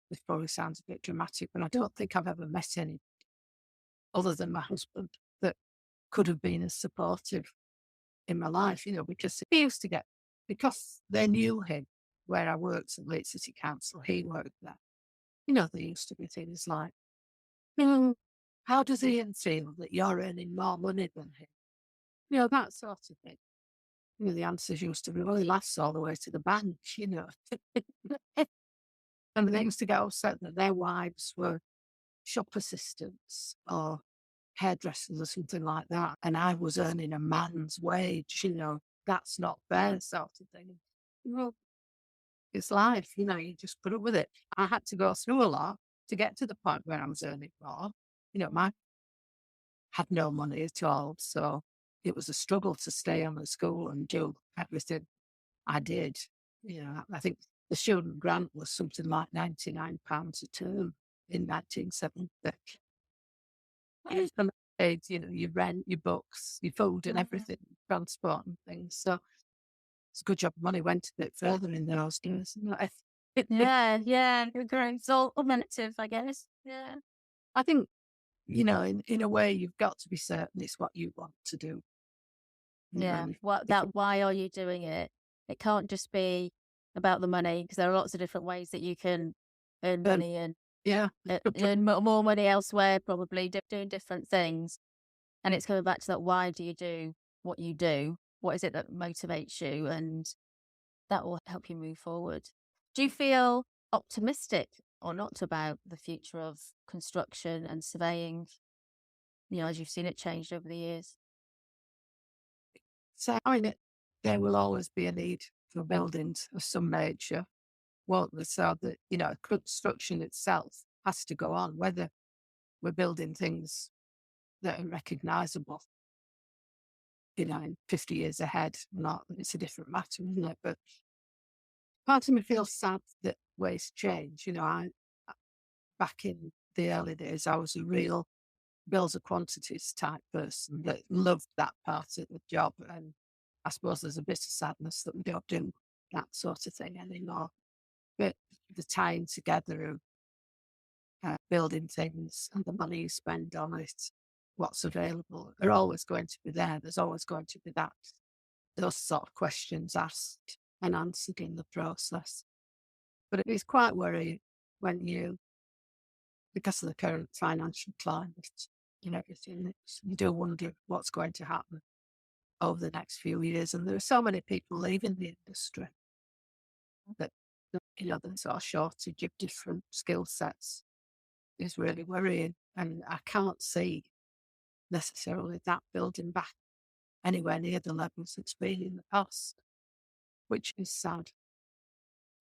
This probably sounds a bit dramatic, but I don't think I've ever met any other than my husband that could have been as supportive in my life, because he used to because they knew him where I worked at Leeds City Council, he worked there. There used to be things like, how does Ian feel that you're earning more money than him? That sort of thing. The answers used to be, well, he lasts all the way to the bank, And they used to get upset that their wives were shop assistants or hairdressers or something like that. And I was earning a man's wage, that's not fair, sort of thing. Well, it's life, you just put up with it. I had to go through a lot to get to the point where I was earning more. My had no money at all. So it was a struggle to stay on the school and do everything I did. I think the student grant was something like £99 a term in 1970. And paid, your rent, your books, your food and everything, transport and things. So it's a good job money went a bit further in those days. Yeah, great. It's all relative, I guess. Yeah. I think, in a way, you've got to be certain it's what you want to do. Yeah. Why are you doing it? It can't just be about the money, because there are lots of different ways that you can earn money and earn more money elsewhere, probably doing different things. And it's coming back to that, why do you do what you do? What is it that motivates you? And that will help you move forward. Do you feel optimistic or not about the future of construction and surveying, as you've seen it changed over the years? So, there will always be a need for buildings of some nature, won't there? So that, construction itself has to go on, whether we're building things that are recognisable, in 50 years ahead or not. It's a different matter, isn't it? But part of me feels sad that ways change. Back in the early days, I was a real bills of quantities type person that loved that part of the job. And I suppose there's a bit of sadness that we don't do that sort of thing anymore. But the tying together of building things and the money you spend on it, what's available, they're always going to be there. There's always going to be those sort of questions asked and answered in the process. But it is quite worrying when because of the current financial climate and everything, you do wonder what's going to happen over the next few years. And there are so many people leaving the industry that, the sort of shortage of different skill sets is really worrying. And I can't see necessarily that building back anywhere near the levels it's been in the past, which is sad.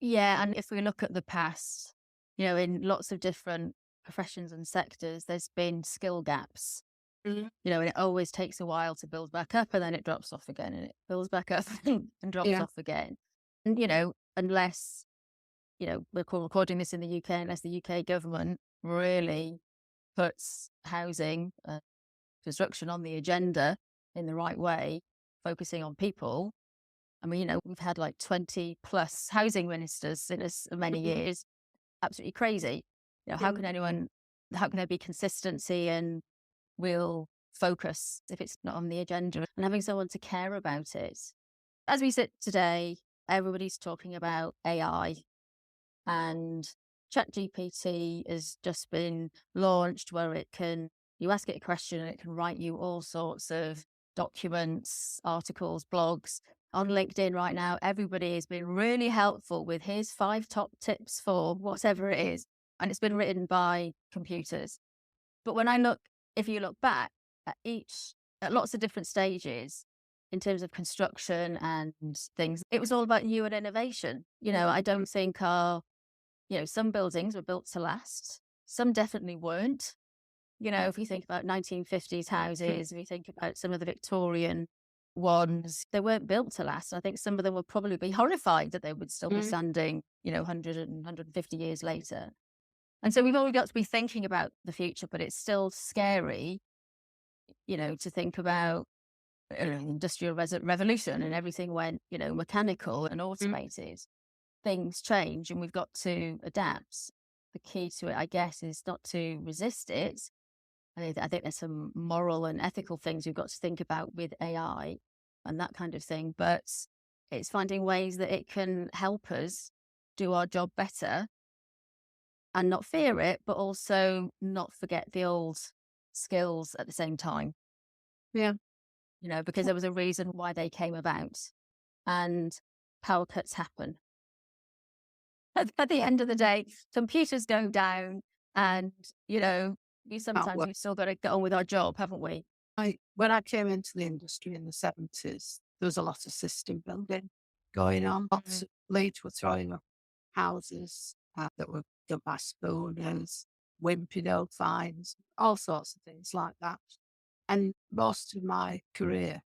Yeah, and if we look at the past, in lots of different professions and sectors, there's been skill gaps. Mhm. And it always takes a while to build back up and then it drops off again and it builds back up and drops Yeah, off again. And, unless, we're recording this in the UK, unless the UK government really puts housing, construction on the agenda in the right way, focusing on people. I mean, we've had like 20 plus housing ministers in as many mhm, years. Absolutely crazy. yeah, How can there be consistency and real focus if it's not on the agenda and having someone to care about it? As we sit today, everybody's talking about AI and ChatGPT has just been launched where you ask it a question and it can write you all sorts of documents, articles, blogs. On LinkedIn right now, everybody has been really helpful with his 5 top tips for whatever it is. And it's been written by computers. But if you look back at lots of different stages in terms of construction and things, it was all about new and innovation. I don't think some buildings were built to last. Some definitely weren't. If you think about 1950s houses, if you think about some of the Victorian ones, they weren't built to last. I think some of them would probably be horrified that they would still be mm, standing, 100 and 150 years later. And so we've all got to be thinking about the future, but it's still scary, to think about industrial revolution and everything went, mechanical and mm, automated. Things change and we've got to adapt. The key to it, I guess, is not to resist it. I think there's some moral and ethical things we've got to think about with AI and that kind of thing, but it's finding ways that it can help us do our job better and not fear it, but also not forget the old skills at the same time, yeah, because there was a reason why they came about and power cuts happen. At the end of the day, computers go down and, can't work. we've still got to get on with our job, haven't we? When I came into the industry in the 70s, there was a lot of system building going on. Lots of Leeds were throwing up houses that were done by spooners, wimpy old vines, all sorts of things like that. And most of my career,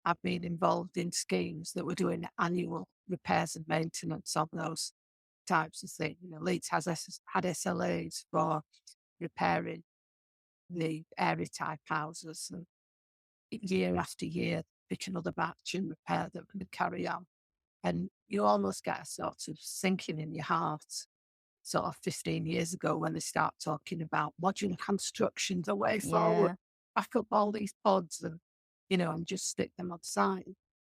I've been involved in schemes that were doing annual repairs and maintenance on those types of things. Leeds had SLAs for repairing the area type houses, and year after year, pick another batch and repair them and carry on. And you almost get a sort of sinking in your heart, sort of 15 years ago when they start talking about modular construction, the way forward, Yeah. back up all these pods and just stick them on site.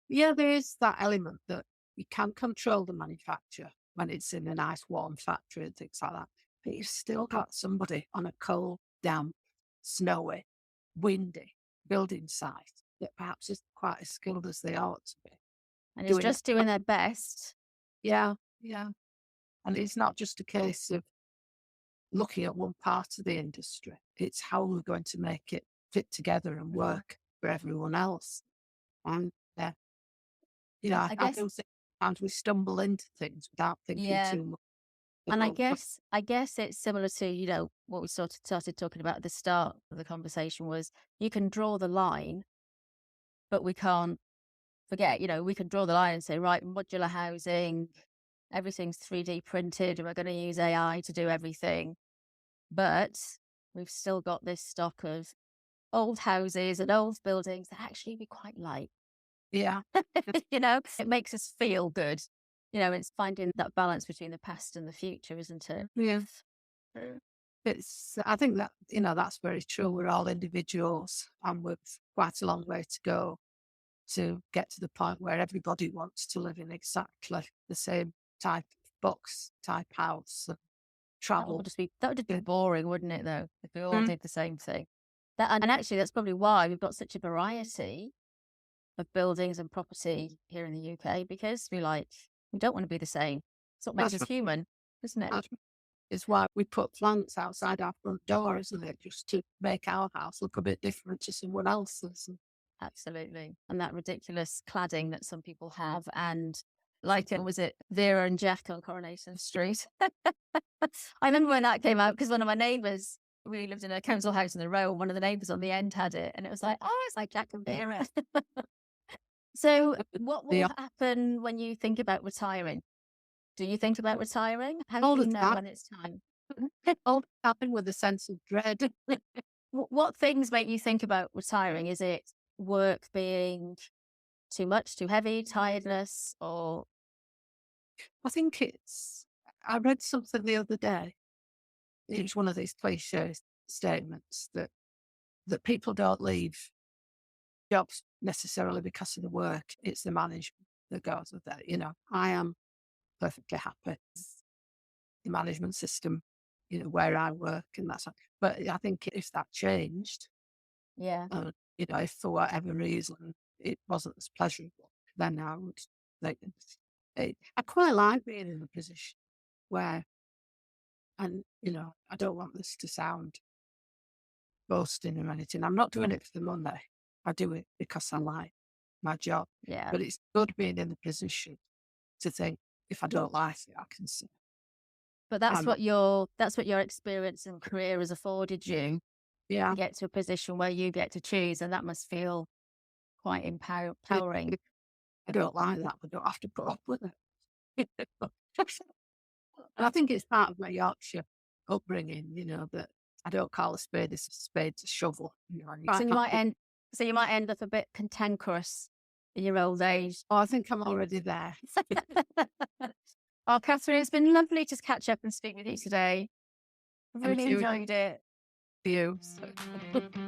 Yeah, there is that element that you can control the manufacture when it's in a nice warm factory and things like that. But you've still got somebody on a cold, damp, snowy, windy building site that perhaps isn't quite as skilled as they ought to be. And it's Doing it. just doing their best. Yeah, yeah. And it's not just a case of looking at one part of the industry. It's how we're going to make it fit together and work for everyone else. And yeah, I I guess, do think sometimes we stumble into things without thinking yeah. too much And I about what. guess, I guess it's similar to, what we started talking about at the start of the conversation was you can draw the line, but we can't forget, we can draw the line and say, right, modular housing, everything's 3D printed, and we're going to use AI to do everything. But we've still got this stock of old houses and old buildings that actually we quite like. Yeah, It makes us feel good. It's finding that balance between the past and the future, isn't it? yeah. I think that's very true. We're all individuals and we've quite a long way to go to get to the point where everybody wants to live in exactly the same type of box type house and travel. That would just be Yeah. boring, wouldn't it? Though, if we all Mm, did the same thing. And actually, that's probably why we've got such a variety of buildings and property here in the UK because we don't want to be the same. It's what makes That's us human, isn't it? that is why we put plants outside our front door, isn't it? Just to make our house look a bit different to someone else's. Absolutely. And that ridiculous cladding that some people have and Like, was it Vera and Jack on Coronation Street? I remember when that came out because one of my neighbours, we lived in a council house in the row, and one of the neighbours on the end had it, and it was like, oh, it's like Jack and Vera. So what will happen when you think about retiring? Do you think about retiring? How All do you the know time. when it's time? All the time with a sense of dread. What things make you think about retiring? Is it work being too much, too heavy, tiredness, or? I think I read something the other day. It's one of these cliche statements that people don't leave jobs necessarily because of the work. It's the management that goes with that. I am perfectly happy with the management system, where I work and that's. But I think if that changed, Yeah. if for whatever reason it wasn't as pleasurable, then I would. I quite like being in a position where, and I don't want this to sound boasting or anything. I'm not doing it for the money. I do it because I like my job. Yeah. But it's good being in the position to think, if I don't like it, I can say. But that's what your experience and career has afforded you. Yeah. To get to a position where you get to choose, and that must feel quite empowering. I don't like that, but I don't have to put up with it. And I think it's part of my Yorkshire upbringing, that I don't call a spade a shovel. So you might end up a bit cantankerous in your old age. Oh, I think I'm already there. Oh, Kathryn, it's been lovely to catch up and speak with you today. I've really enjoyed it.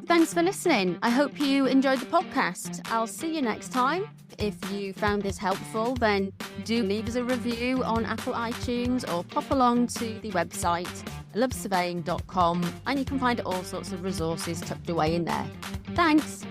Thanks for listening. I hope you enjoyed the podcast. I'll see you next time. If you found this helpful, then do leave us a review on Apple iTunes or pop along to the website lovesurveying.com, and you can find all sorts of resources tucked away in there. Thanks.